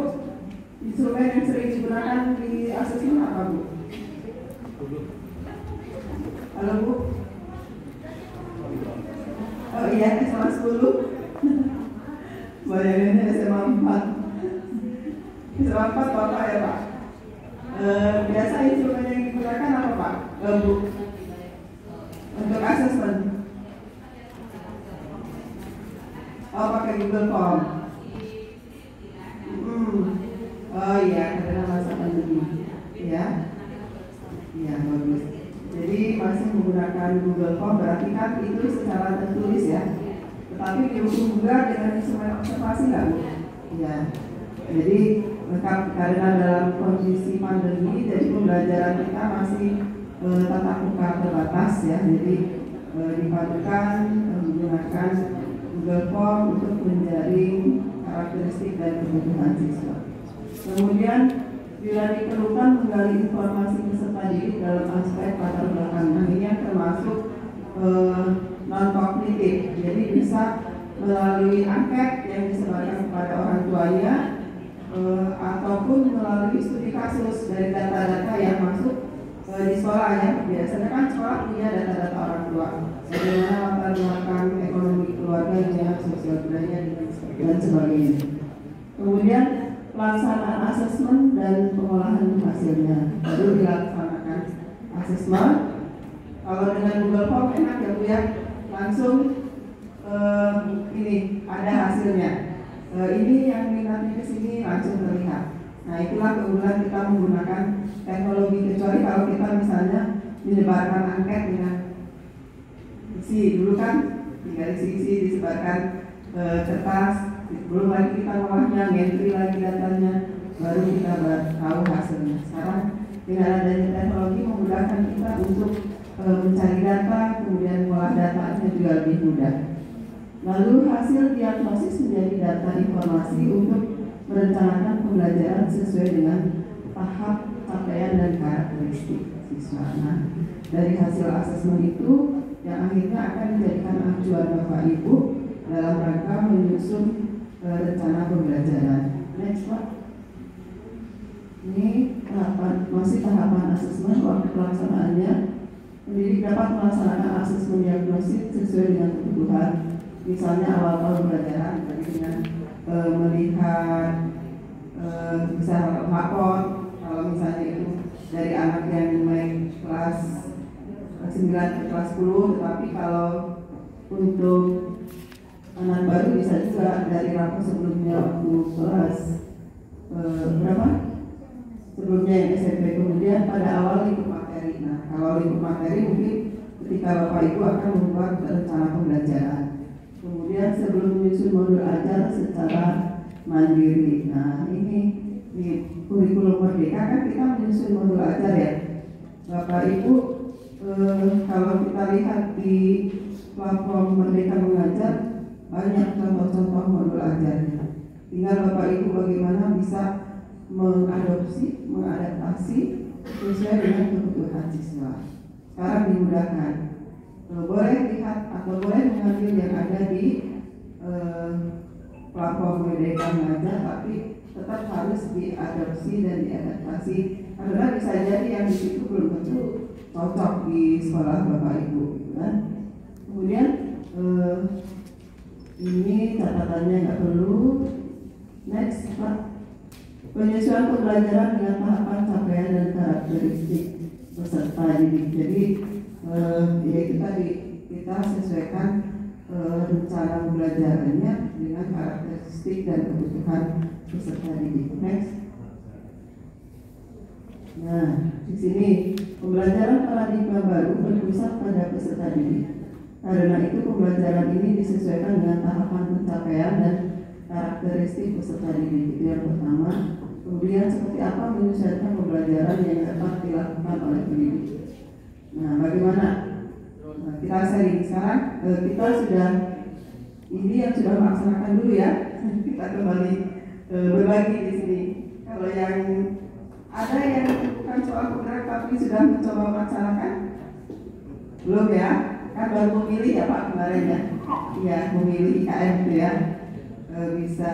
instrumen yang sering digunakan di asesmen apa Bu? Halo Bu? Oh iya, SMA 10. Bayangannya SMA 4. SMA 4 Bapak ya Pak? Biasa instrumen yang digunakan apa Pak? Bu? Untuk asesmen? Oh pakai Google Form. Oh iya, karena masa pandemi. Ya, iya bagus. Jadi masih menggunakan Google Form, berarti kan itu secara tertulis ya. Tetapi didukung juga dengan instrumen observasi nggak Bu? Iya. Jadi lengkap karena dalam kondisi pandemi, jadi pembelajaran kita masih tatap muka terbatas ya. Jadi dipadukan menggunakan Google Form untuk menjaring karakteristik dan kebutuhan siswa. Kemudian bila diperlukan menggali informasi peserta didik dalam aspek latar belakang. Nah ini yang termasuk non kognitif. Jadi bisa melalui angket yang disebarkan kepada orang tuanya ataupun melalui studi kasus dari data-data yang masuk di sekolah ya. Biasanya kan sekolah punya data-data orang tua. Bagaimana latar belakang ekonomi keluarganya, sosial budaya dan sebagainya. Kemudian pelaksanaan asesmen dan pengolahan hasilnya. Baru dilaksanakan asesmen. Kalau dengan Google Form enak ya Bu ya, langsung ini ada hasilnya. Ini yang minatnya ke sini langsung terlihat. Nah itulah keunggulan kita menggunakan teknologi, kecuali kalau kita misalnya menyebarkan angket dengan isi dulu kan, tinggal isi disebarkan kertas, belum lagi kita ngolahnya, ngentri lagi datanya, baru kita tahu hasilnya. Sekarang dengan adanya teknologi memudahkan kita untuk mencari data, kemudian mengolah datanya juga lebih mudah. Lalu hasil diagnosis menjadi data informasi untuk merencanakan pembelajaran sesuai dengan tahap capaian dan karakteristik siswa. Nah, dari hasil asesmen itu yang akhirnya akan dijadikan acuan Bapak Ibu dalam rangka menyusun rencana pembelajaran. Next Pak. Ini masih tahapan asesmen, waktu pelaksanaannya pendidik dapat melaksanakan asesmen diagnosis sesuai dengan kebutuhan. Misalnya awal pembelajaran dengan melihat bisa rapor, kalau misalnya itu dari anak yang naik kelas 9 ke kelas 10, tetapi kalau untuk anak baru bisa juga dari rapor sebelumnya waktu kelas berapa? Sebelumnya yang SMP, kemudian pada awal lingkup materi. Nah, kalau lingkup materi mungkin ketika Bapak Ibu akan membuat rencana pembelajaran. Kemudian sebelum menyusun modul ajar secara mandiri. Nah, ini di kurikulum Merdeka kan kita menyusun modul ajar ya. Bapak Ibu, kalau kita lihat di platform Merdeka Mengajar, banyak contoh-contoh modul ajarnya. Tinggal Bapak Ibu bagaimana bisa mengadaptasi sesuai dengan kebutuhan siswa. Sekarang dimudahkan. Boleh lihat atau boleh mengambil yang ada di platform Merdeka Mengajar, tapi tetap harus diadopsi dan diadaptasi karena bisa jadi yang di situ belum tentu cocok di sekolah Bapak Ibu, gitu kan? Kemudian ini catatannya nggak perlu. Next, Pak. Penyesuaian pembelajaran dengan tahapan capaian dan karakteristik peserta didik. Jadi ya itu tadi kita sesuaikan rencana pembelajarannya dengan karakteristik dan kebutuhan peserta didik. Next. Nah, di sini pembelajaran paradigma baru berpusat pada peserta didik. Karena itu pembelajaran ini disesuaikan dengan tahapan pencapaian dan karakteristik peserta didik. Itu yang pertama. Kemudian seperti apa menyesuaikan pembelajaran yang dapat dilakukan oleh pendidik. Nah, bagaimana? Nah, kita sharing sekarang. Kita sudah ini yang sudah melaksanakan dulu ya. Kita kembali berbagi di sini. Kalau yang ada yang bukan soal penggerak tapi sudah mencoba melaksanakan, belum ya? Kan baru memilih ya Pak kemarin ya. Iya, memilih IKM itu ya. Bisa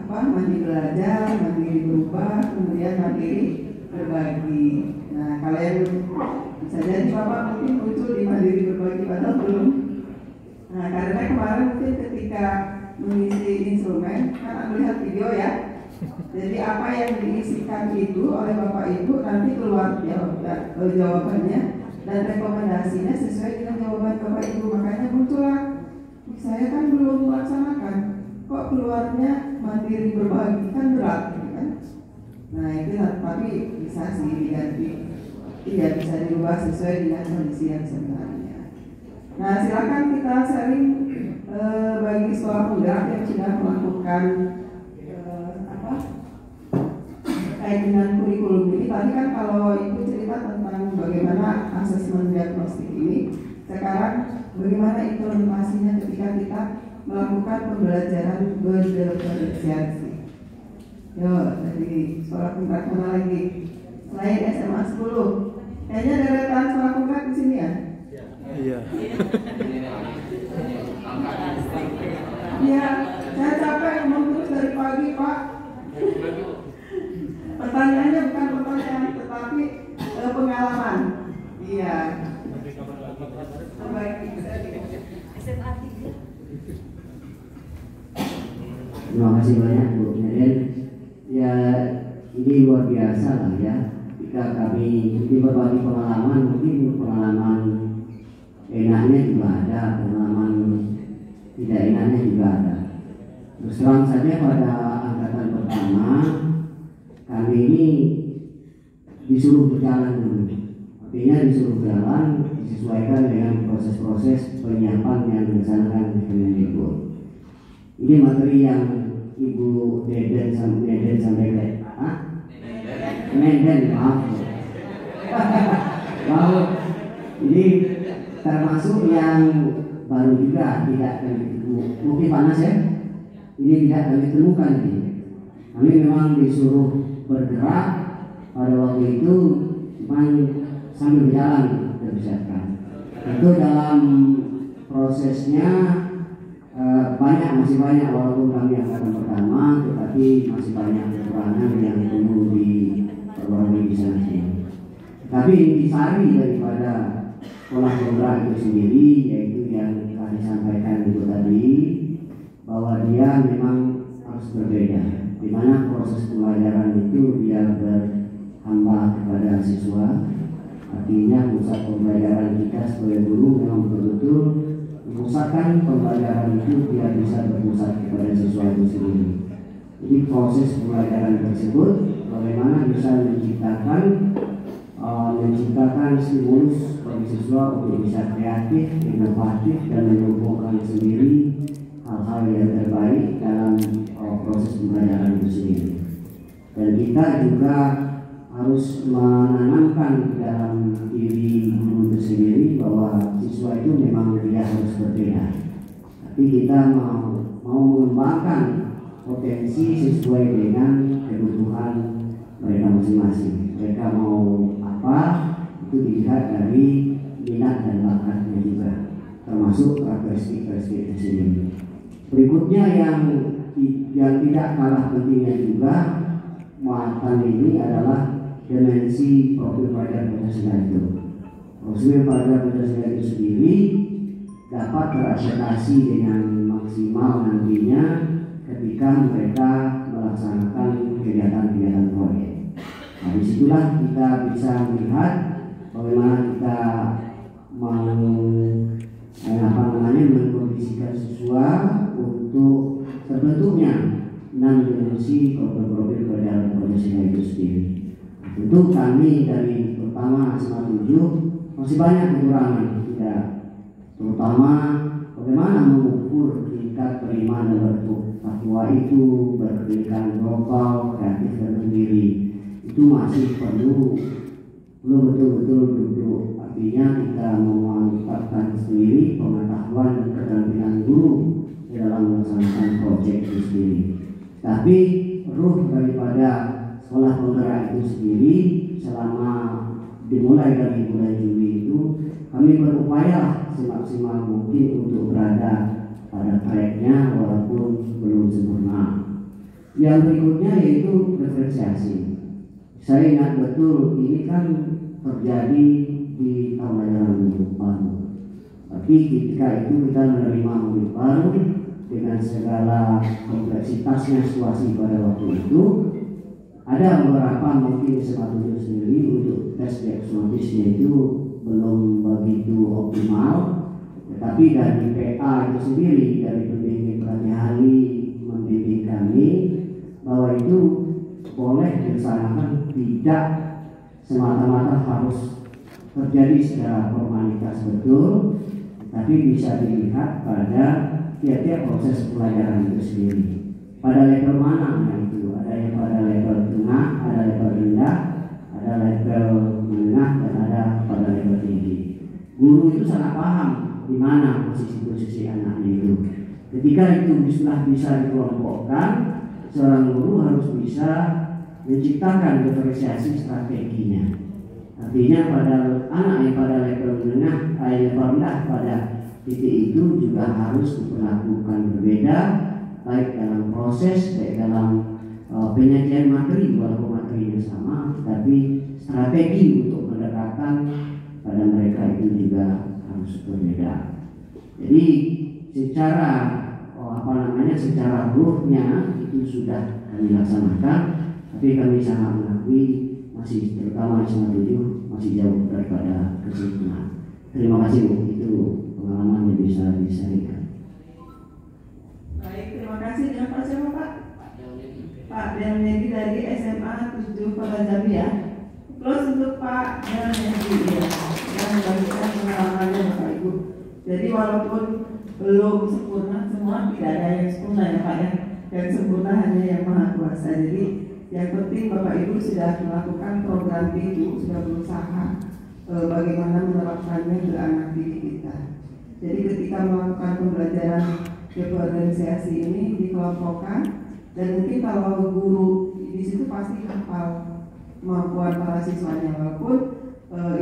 mandiri belajar, mandiri berubah, kemudian mandiri berbagi. Nah, kalian bisa jadi Bapak mungkin muncul di mandiri berbagi padahal belum. Nah, karena kemarin mungkin ketika mengisi instrumen kan melihat video ya. Jadi apa yang diisikan itu oleh Bapak Ibu nanti keluar jawabannya dan rekomendasinya sesuai dengan jawaban Bapak Ibu. Makanya muncullah, saya kan belum melaksanakan, kok keluarnya mandiri berbagi, kan berat kan? Nah itu tapi bisa sih diganti, tidak bisa dirubah sesuai dengan kondisi yang sebenarnya. Nah silakan kita sharing bagi sekolah penggerak yang sudah melakukan terkait dengan kurikulum ini. Tadi kan kalau Ibu cerita tentang bagaimana asesmen diagnostik ini, sekarang bagaimana implementasinya ketika kita melakukan pembelajaran berdiferensiasi. Yo, dari sekolah penggerak mana lagi? Selain SMA 10, kayaknya deretan sekolah penggerak di sini ya? Iya. Iya, saya capek ngomong terus dari pagi Pak. Pertanyaannya bukan pertanyaan, tetapi pengalaman. Iya. Terima kasih banyak Bu Meren. Ya ini luar biasa lah ya. Jika kami ini berbagi pengalaman, mungkin pengalaman enaknya juga ada, pengalaman tidak enaknya juga ada. Terus terang saja pada angkatan pertama kami ini disuruh berjalan dulu. Artinya disuruh jalan disesuaikan dengan proses-proses penyiapan yang dilaksanakan di Kemendikbud. Ini materi yang Ibu Deden sampaikan. Deden, maaf. Wow, ini termasuk yang baru juga, tidak mungkin panas ya. Ini tidak kami temukan ini. Kami memang disuruh bergerak pada waktu itu, cuma sambil berjalan dipersiapkan. Itu dalam prosesnya masih banyak walaupun kami angkatan pertama, tetapi masih banyak kekurangan yang perlu diperbarui di sana sini. Tapi intisari daripada sekolah penggerak itu sendiri, yaitu yang telah disampaikan itu tadi, bahwa dia memang harus berbeda, di mana proses pembelajaran itu dia berhamba kepada siswa. Artinya pusat pembelajaran kita sebagai guru memang betul-betul memusatkan pembelajaran itu biar bisa berpusat kepada siswa itu sendiri. Jadi proses pembelajaran tersebut bagaimana bisa menciptakan stimulus bagi siswa untuk bisa kreatif, inovatif, dan menumbuhkan sendiri hal-hal yang terbaik dalam proses pembelajaran itu sendiri. Dan kita juga harus menanamkan dalam diri guru itu sendiri bahwa siswa itu memang dia harus berbeda. Tapi kita mau mengembangkan potensi sesuai dengan kebutuhan mereka masing-masing. Mereka mau apa itu dilihat dari minat dan bakatnya juga, termasuk karakteristik di sini. Berikutnya yang tidak kalah pentingnya juga muatan ini adalah dimensi profil pelajar Pancasila itu. Profil pelajar Pancasila itu sendiri dapat teradaptasi dengan maksimal nantinya ketika mereka melaksanakan kegiatan-kegiatan proyek. Nah, disitulah kita bisa melihat bagaimana kita mengkondisikan siswa untuk terbentuknya 6 dimensi profil pelajar Pancasila itu sendiri. Tentu kami dari pertama SMA 7 masih banyak kekurangan, tidak, terutama bagaimana mengukur tingkat penerimaan dan bentuk fatwa itu berpendidikan global, kreatif dan sendiri. Itu masih perlu betul-betul duduk. Artinya kita memanfaatkan sendiri pengetahuan dan keterampilan guru dalam melaksanakan proyek itu sendiri. Tapi ruh daripada sekolah penggerak itu sendiri selama dimulai dari bulan Juli itu kami berupaya semaksimal mungkin untuk berada pada tracknya walaupun belum sempurna. Yang berikutnya yaitu diferensiasi. Saya ingat betul ini kan terjadi di tahun ajaran baru. Tapi ketika itu kita menerima murid baru dengan segala kompleksitasnya situasi pada waktu itu. Ada beberapa mungkin SMA 7 sendiri untuk tes diagnosisnya itu belum begitu optimal, tetapi dari PA itu sendiri, dari pembimbing pelatih ahli membimbing kami bahwa itu boleh dilaksanakan, tidak semata-mata harus terjadi secara formalitas betul, tapi bisa dilihat pada tiap-tiap proses pelajaran itu sendiri. Pada level mana itu? Ada yang pada level tengah, ada level rendah, ada level menengah, dan ada pada level tinggi. Guru itu sangat paham di mana posisi anaknya itu. Ketika itu sudah bisa dikelompokkan, seorang guru harus bisa menciptakan diferensiasi strateginya. Artinya pada anak yang pada level menengah, level rendah pada titik itu juga harus diperlakukan berbeda, baik dalam proses, baik dalam penyajian materi, walaupun materinya sama, tapi strategi untuk pendekatan pada mereka itu juga harus berbeda. Jadi secara secara ruhnya itu sudah kami laksanakan, tapi kami sangat mengakui masih, terutama SMA 7 masih jauh daripada kesempurnaan. Terima kasih Bu, itu pengalaman yang bisa disampaikan. Baik, terima kasih. Siapa Pak? Pak Delmedi dari SMA 7 Kota Jambi ya. Terus untuk Pak Delmedi ya, yang membagikan pengalamannya Bapak Ibu. Jadi walaupun belum sempurna semua, tidak ada yang sempurna ya Pak ya. Yang sempurna hanya yang Maha Kuasa. Jadi yang penting Bapak Ibu sudah melakukan program itu, sudah berusaha bagaimana menerapkannya ke anak didik kita. Jadi ketika melakukan pembelajaran diferensiasi ini dikelompokkan, dan mungkin kalau guru di situ pasti hafal kemampuan para siswanya, walaupun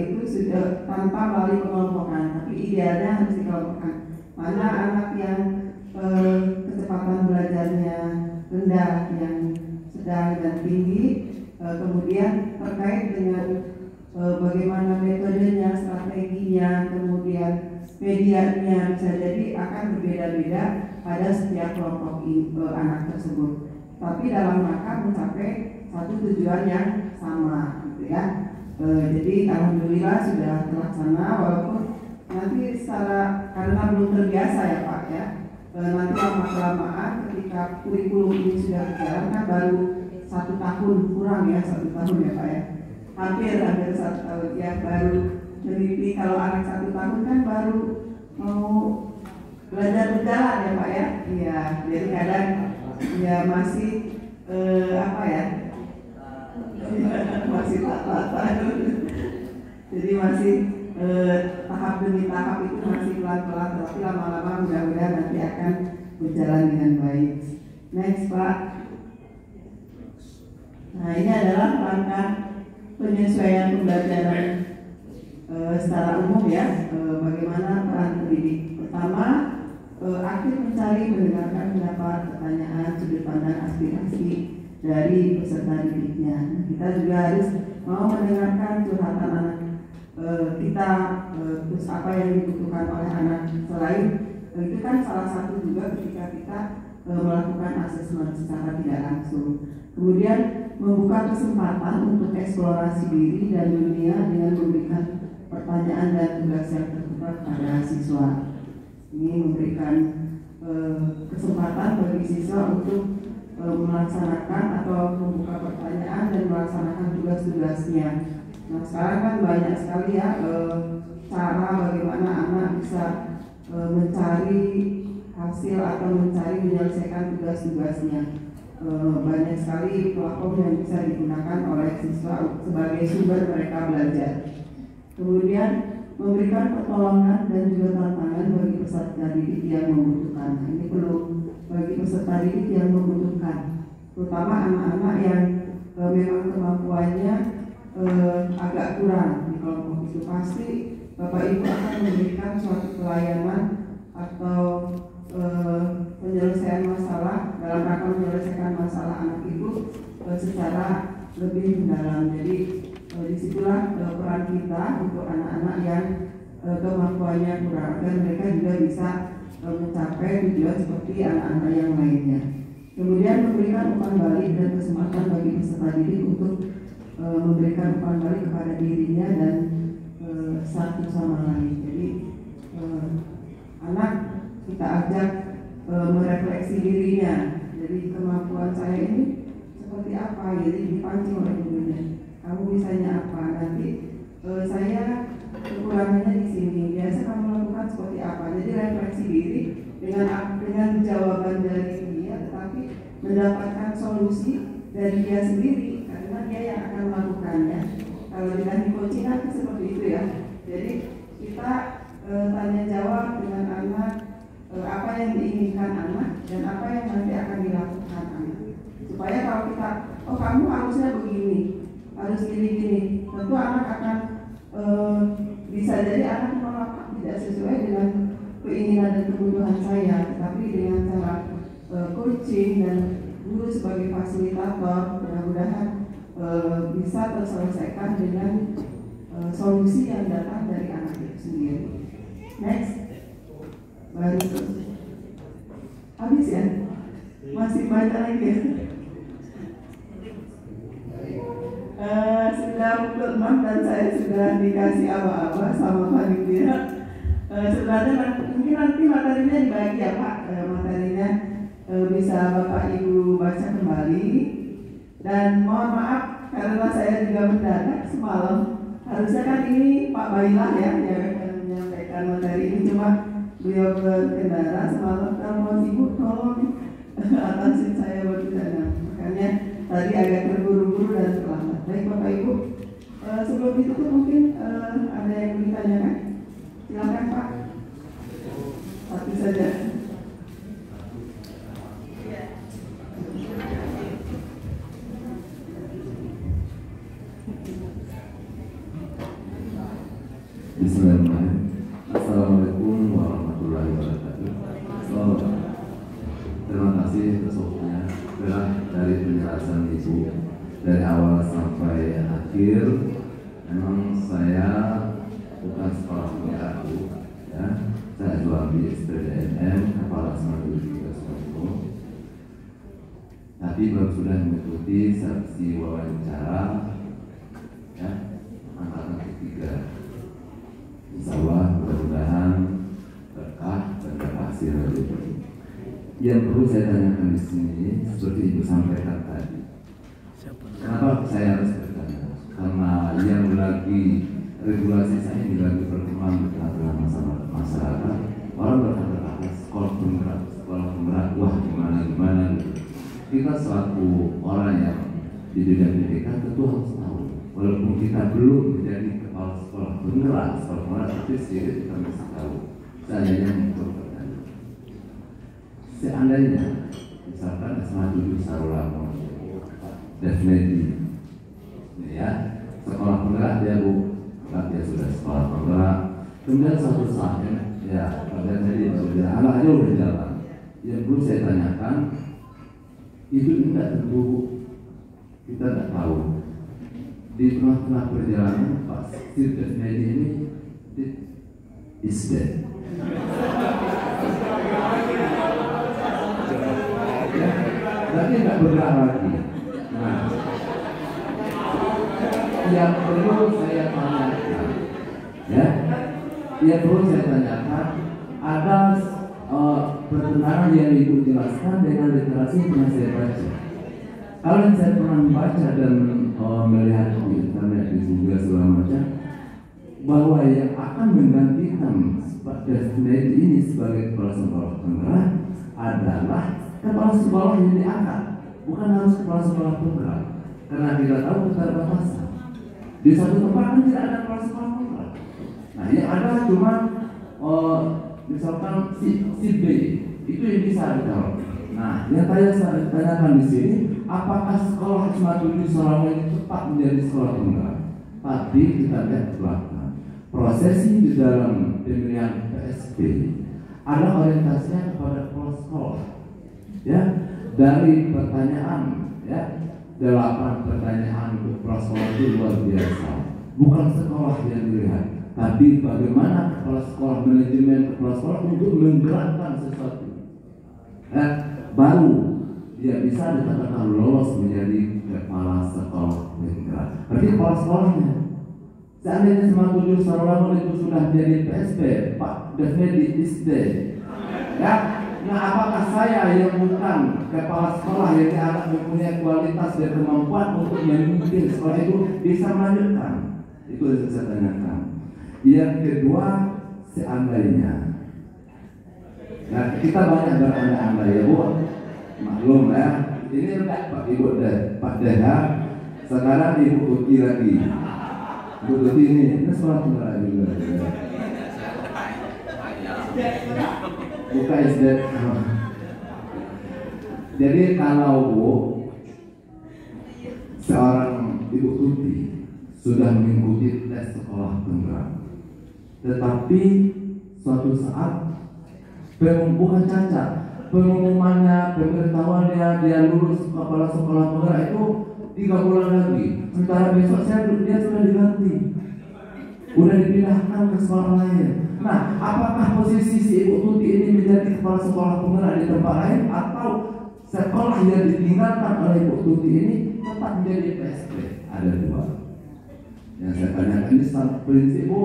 itu sudah tanpa melalui pengelompokan, tapi idealnya harus dikelompokkan. Mana anak yang kecepatan belajarnya rendah, yang sedang dan tinggi, kemudian terkait dengan bagaimana metodenya, strateginya, kemudian medianya, bisa jadi akan berbeda-beda pada setiap kelompok anak tersebut. Tapi dalam rangka mencapai satu tujuan yang sama, gitu ya. Jadi alhamdulillah sudah terlaksana, walaupun nanti karena belum terbiasa ya Pak ya. Nanti lama-kelamaan ketika kurikulum ini sudah berjalan kan baru 1 tahun kurang ya, 1 tahun ya Pak ya. Hampir 1 tahun ya, baru meneliti. Kalau anak 1 tahun kan baru mau belajar berjalan ya Pak ya. Iya, jadi kadang ya masih masih tak-tak. Jadi masih tahap demi tahap itu masih pelan-pelan, tapi lama-lama mudah-mudahan nanti akan berjalan dengan baik. Next Pak. Nah, ini adalah langkah penyesuaian pembelajaran secara umum ya. Bagaimana peran pendidik. Pertama, aktif mencari, mendengarkan pendapat, pertanyaan, sudut pandang, aspirasi dari peserta didiknya. Kita juga harus mau mendengarkan curhatan anak kita, terus apa yang dibutuhkan oleh anak. Selain itu kan salah satu juga ketika kita melakukan asesmen secara tidak langsung. Kemudian membuka kesempatan untuk eksplorasi diri dan dunia dengan memberikan pertanyaan dan tugas yang terbuka pada siswa. Ini memberikan kesempatan bagi siswa untuk melaksanakan atau membuka pertanyaan dan melaksanakan tugas-tugasnya. Nah, sekarang kan banyak sekali ya cara bagaimana anak bisa mencari hasil atau menyelesaikan tugas-tugasnya. Banyak sekali platform yang bisa digunakan oleh siswa sebagai sumber mereka belajar. Kemudian memberikan pertolongan dan juga tantangan bagi peserta didik yang membutuhkan. Nah, ini perlu bagi peserta didik yang membutuhkan, terutama anak-anak yang memang kemampuannya agak kurang di kelompok itu. Pasti Bapak Ibu akan memberikan suatu pelayanan atau penyelesaian masalah dalam rangka menyelesaikan masalah anak Ibu secara lebih mendalam. Jadi disitulah peran kita untuk anak-anak yang kemampuannya kurang, agar mereka juga bisa mencapai tujuan seperti anak-anak yang lainnya. Kemudian memberikan umpan balik dan kesempatan bagi peserta didik untuk memberikan umpan balik kepada dirinya dan satu sama lain. Jadi anak kita ajak merefleksi dirinya. Jadi kemampuan saya ini seperti apa? Jadi dipancing oleh gurunya. Kamu bisanya apa? Nanti saya kekurangannya di sini. Biasa kamu lakukan seperti apa? Jadi refleksi diri dengan jawaban dari dia, tetapi mendapatkan solusi dari dia sendiri karena dia yang akan melakukannya. Kalau di teknik coaching kan seperti itu ya. Jadi kita tanya jawab dengan anak, apa yang diinginkan anak dan apa yang nanti akan dilakukan anak. Supaya kalau kita, oh kamu harusnya begini, harus gini-gini, tentu anak akan bisa jadi anak menolak tidak sesuai dengan keinginan dan kebutuhan saya, tapi dengan cara coaching dan guru sebagai fasilitator mudah-mudahan bisa terselesaikan dengan solusi yang datang dari anak itu sendiri. Next, baru habis ya, masih banyak lagi ya. Sudah pukul 6 dan saya sudah dikasih aba-aba sama panitia. Sebenarnya mungkin nanti materinya dibagi ya Pak, materinya bisa Bapak Ibu baca kembali. Dan mohon maaf karena saya juga mendadak semalam. Harusnya kan ini Pak Bailah ya yang akan menyampaikan materi ini, cuma beliau berkendara semalam. Kalau Ibu tolong atasin saya berkendara. Makanya tadi agak terburu-buru dan terlambat. Baik Bapak Ibu, sebelum ditutup mungkin ada yang ingin ditanyakan? Silakan Pak. Satu saja. Bismillahirrahmanirrahim. Assalamualaikum warahmatullahi wabarakatuh. Terima kasih atas waktunya. Dari penjelasan Ibu dari awal sampai akhir memang saya bukan sekolah penggerak, ya. Saya jual di SPDNM, Kepala Sekolah Tiga Solo. Tapi baru sudah mengikuti seleksi wawancara, ya, angkatan ketiga. Insya Allah mudah-mudahan berkah dan berhasil. Yang perlu saya tanyakan di sini, seperti Ibu sampaikan tadi, kenapa saya harus bertanya? Karena yang lagi regulasi saya ini lagi berkembang di tengah-tengah masyarakat. Orang berkata sekolah penggerak, wah gimana gitu. Kita selaku orang yang di bidang pendidikan tentu harus tahu, walaupun kita belum menjadi kepala sekolah penggerak, tapi sedikit kita mesti tahu. Seandainya bertanya, seandainya misalkan SMA 7 Sarulamo, definitely, ya, sekolah penggerak dia dia sudah sekolah penggerak. Kemudian suatu saat ya, pada tadi anaknya udah jalan. Yang perlu saya tanyakan, itu tidak tentu kita tidak tahu. Di tengah-tengah perjalanan pas sirkus media ini is dead. Ya, berarti tidak bergerak lagi. Nah, yang perlu saya tanyakan, ya, yang perlu saya tanyakan, ada pertentangan yang Ibu jelaskan dengan literasi yang pernah saya baca. Kalau yang saya pernah membaca dan melihat di internet di Google segala macam, bahwa yang akan menggantikan destinasi ini sebagai kepala sekolah penggerak adalah kepala sekolah yang diangkat, bukan harus kepala sekolah penggerak, karena kita tahu keterbatasan. Di satu tempat kan tidak ada kepala sekolah penggerak. Nah, yang ada cuma misalkan si B itu yang bisa dijawab. Nah, yang saya tanyakan di sini, apakah sekolah SMA 7 Sarulamo ini tepat menjadi sekolah penggerak? Tapi kita lihat ke belakang, prosesi di dalam pemilihan PSP ada orientasinya kepada kepala sekolah. Ya, dari pertanyaan, ya, 8 pertanyaan untuk kepala sekolah itu luar biasa. Bukan sekolah yang dilihat, tapi bagaimana kepala sekolah, manajemen kepala sekolah untuk menggerakkan sesuatu. Baru dia bisa dikatakan lolos menjadi kepala sekolah penggerak. Berarti kepala sekolahnya. Seandainya SMA 7 Sarulamo itu sudah jadi PSP, Pak Defedi Isde, ya. Nah, apakah saya yang bukan kepala sekolah yang dianggap mempunyai kualitas dan kemampuan untuk memimpin sekolah itu bisa melanjutkan? Itu yang saya tanyakan. Yang kedua, seandainya, nah, kita banyak berandai-andai ya Bu, maklum ya. Ini enggak Pak Ibu Pak Deha, sekarang Ibu Uti lagi. Ibu Uti ini sekolah penggerak juga. Buka SD. Jadi kalau Bu, seorang Ibu Uti sudah mengikuti tes sekolah penggerak, tetapi suatu saat bukan cacat, pengumumannya, pemberitahuannya dia lulus kepala sekolah penggerak itu 3 bulan lagi. Sementara besok dia sudah diganti, udah dipindahkan ke sekolah lain. Nah, apakah posisi si Ibu Tuti ini menjadi kepala sekolah penggerak di tempat lain, atau sekolah yang ditinggalkan oleh Ibu Tuti ini tetap menjadi PSP? Ada dua. Yang saya tanyakan ini satu prinsip Bu,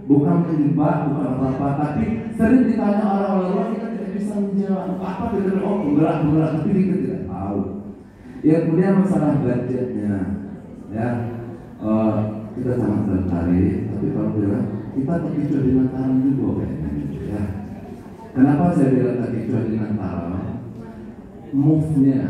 bukan menjebak, bukan apa-apa, tapi sering ditanya orang-orang, kita tidak bisa menjawab apa kita penggerak, tapi kita tidak tahu. Ya, kemudian masalah budgetnya, ya, kita sangat tertarik, tapi kalau bilang kita terkecoh di Nataran juga kayaknya, ya. Kenapa saya bilang terkecoh di Nataran? Move-nya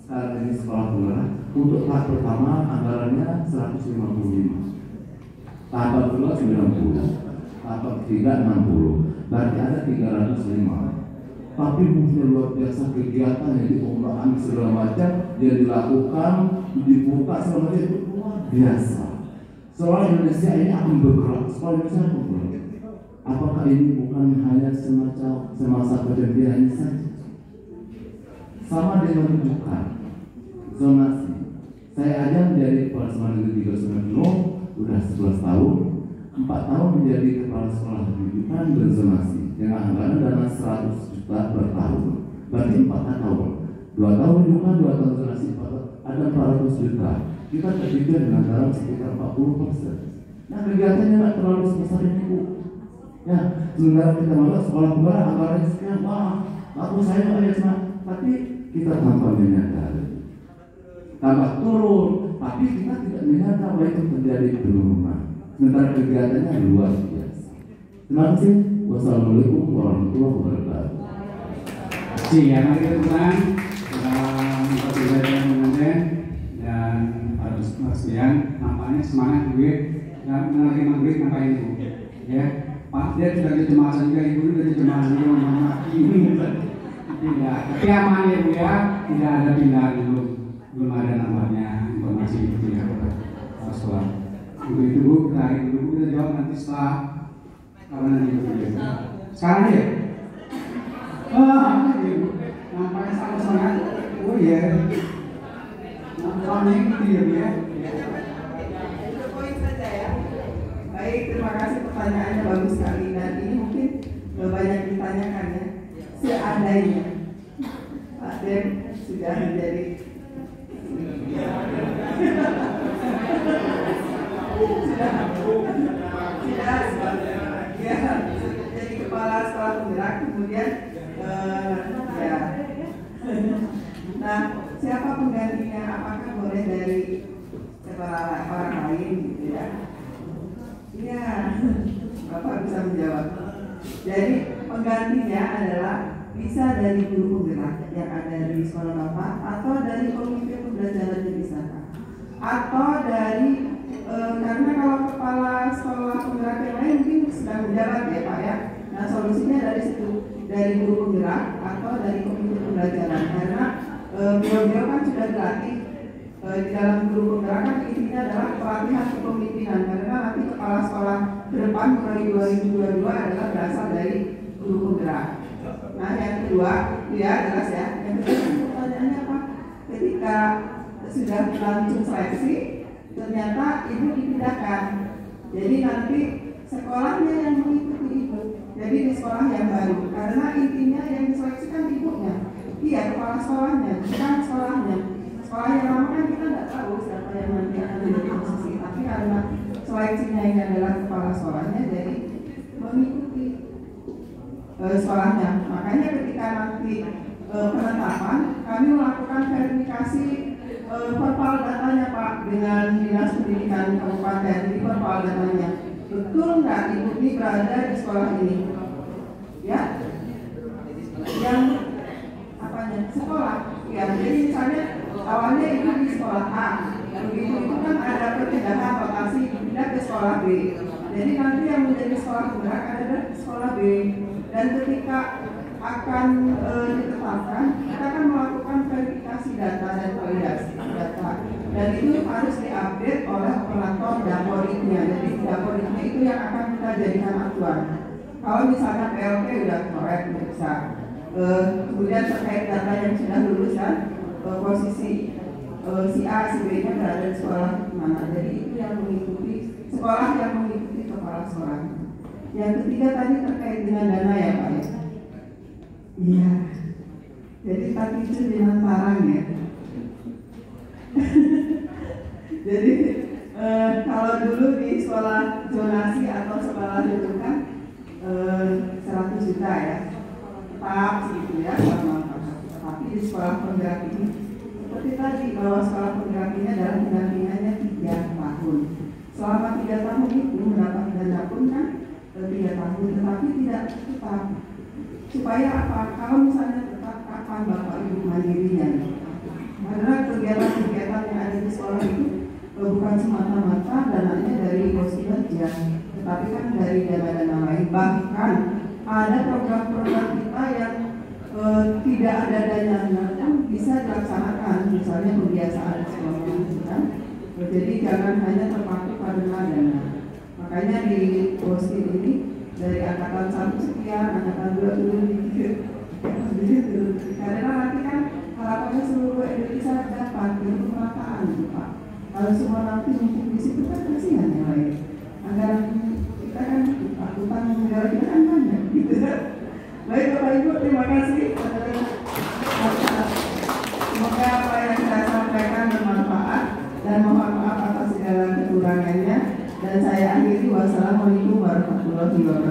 sekarang ini sekolah penggerak untuk tahap pertama anggarannya 155. Tahap kedua 90, tahap ketiga 60, berarti ada 305. Tapi mungkin luar biasa kegiatan yang diombak-ambing segala macam yang dilakukan, dibuka segala macam itu luar biasa. Sekolah Indonesia ini akan bergerak, sekolah Indonesia akan bergerak. Apakah ini bukan hanya semasa pergantian ini saja? Sama dengan rujukan zonasi. Saya aja menjadi kepala sekolah negeri 3 dulu. udah 11 tahun, 4 tahun menjadi kepala sekolah rujukan dan zonasi dengan anggaran dana 100 juta per tahun. Berarti 4 tahun. 2 tahun rujukan, 2 tahun zonasi, ada 400 juta. Kita terpikir dengan anggaran sekitar 40%. Nah, kegiatannya nggak terlalu sebesar ini, Bu. Ya, sementara kita masuk sekolah penggerak anggarannya sekian, wah, aku saya nggak, tapi kita tanpa menyadari. Tambah turun, tapi kita tidak menyadari bahwa itu terjadi di rumah. Sementara kegiatannya luar biasa. Terima kasih. Wassalamualaikum warahmatullahi wabarakatuh. Ya, mari kita pulang. Kita belajar mengajar dan harus sekalian. Nampaknya semangat gue dan lagi maghrib ngapain Bu? Ya, Pak dia sudah kecemasan juga, Ibu sudah kecemasan juga mama ini. Tidak, tapi aman ya Bu ya, tidak ada pindah dulu, belum ada namanya informasi itu ya sekolah. Untuk itu Bu, tarik dulu, kita jawab nanti setelah karena nanti Bu. Sekarang ya? Oh, iya Bu, nampaknya sangat semangat. Oh iya, nampaknya gitu ya Bu ya. Itu poin saja ya. Baik, terima kasih pertanyaannya bagus sekali dan ini mungkin banyak ditanyakan ya. Seandainya Pak Den sudah menjadi jadi kepala sekolah penggerak kemudian ya. Nah, siapa penggantinya? Apakah boleh dari orang lain gitu ya? Iya, Bapak bisa menjawab. Jadi penggantinya adalah bisa dari guru penggerak yang ada di sekolah Bapak, atau dari komite pembelajaran yang bisa, atau dari karena kalau kepala sekolah penggerak yang lain mungkin sedang menjabat ya Pak ya. Nah solusinya dari situ, dari guru penggerak atau dari komite pembelajaran, karena beliau kan sudah dilatih di dalam guru penggerak kan intinya adalah pelatihan kepemimpinan, karena nanti kepala sekolah ke depan mulai 2022 adalah berasal dari guru penggerak. Nah yang kedua, ya jelas ya. Yang kedua pertanyaannya apa? Ketika sudah berlangsung seleksi, ternyata ibu dipindahkan. Jadi nanti sekolahnya yang mengikuti ibu. Jadi di sekolah yang baru, karena intinya yang diseleksi kan ibunya. Iya, kepala sekolahnya, bukan sekolahnya. Sekolah yang lama kan kita nggak tahu siapa yang nanti akan menjadi posisi, tapi karena seleksinya ini adalah kepala sekolahnya, jadi mengikuti sekolahnya. Makanya ketika nanti penetapan, kami melakukan verifikasi perpal datanya Pak dengan Dinas Pendidikan Kabupaten, di perpal datanya. Betul nggak ibu ini berada di sekolah ini? Ya, yang apanya? Sekolah. Ya, jadi misalnya awalnya ibu di sekolah A, begitu itu kan ada perpindahan rotasi pindah ke sekolah B. Jadi nanti yang menjadi sekolah penggerak adalah sekolah B. Dan ketika akan ditetapkan, kita akan melakukan verifikasi data dan validasi data. Dan itu harus diupdate oleh operator daporitnya. Jadi daporitnya itu yang akan kita jadikan acuan. Kalau misalnya PLP udah korek, bisa. Kemudian terkait data yang sudah lulus kan, posisi si A, si B-nya berada di sekolah mana. Jadi itu yang mengikuti sekolah yang mengikuti kepala sekolah. Yang ketiga tadi terkait dengan dana ya Pak ya. Iya. Jadi tadi itu dengan parang ya. Jadi kalau dulu di sekolah zonasi atau sekolah rujukan 100 juta ya. Tetap segitu ya sama. Tapi di sekolah penggerak ini seperti tadi bahwa sekolah penggerak ini adalah pendampingannya 3 tahun. Selama 3 tahun itu mendapat dana pun kan 3 tahun, tetapi tidak tetap. Supaya apa? Kalau misalnya tetap, kapan Bapak Ibu mandirinya? Karena kegiatan-kegiatan yang ada di sekolah itu bukan semata-mata dananya dari pos kinerja, tetapi kan dari dana-dana lain. Bahkan ada program-program kita yang tidak ada dananya pun bisa dilaksanakan, misalnya pembiasaan sekolah itu kan. Jadi jangan hanya terpaku pada dana. Makanya di posting ini dari angkatan 1 sekian, angkatan 2 turun dikit, karena nanti kan harapannya seluruh Indonesia dapat pemerataan itu Pak. Kalau semua nanti numpuk di situ kan kasihan yang lain. Anggaran kita kan utang negara kita kan banyak gitu. Baik Bapak Ibu, terima kasih. Semoga apa yang saya sampaikan bermanfaat dan mohon maaf atas segala kekurangannya. Dan saya akhiri, wassalamualaikum warahmatullahi wabarakatuh.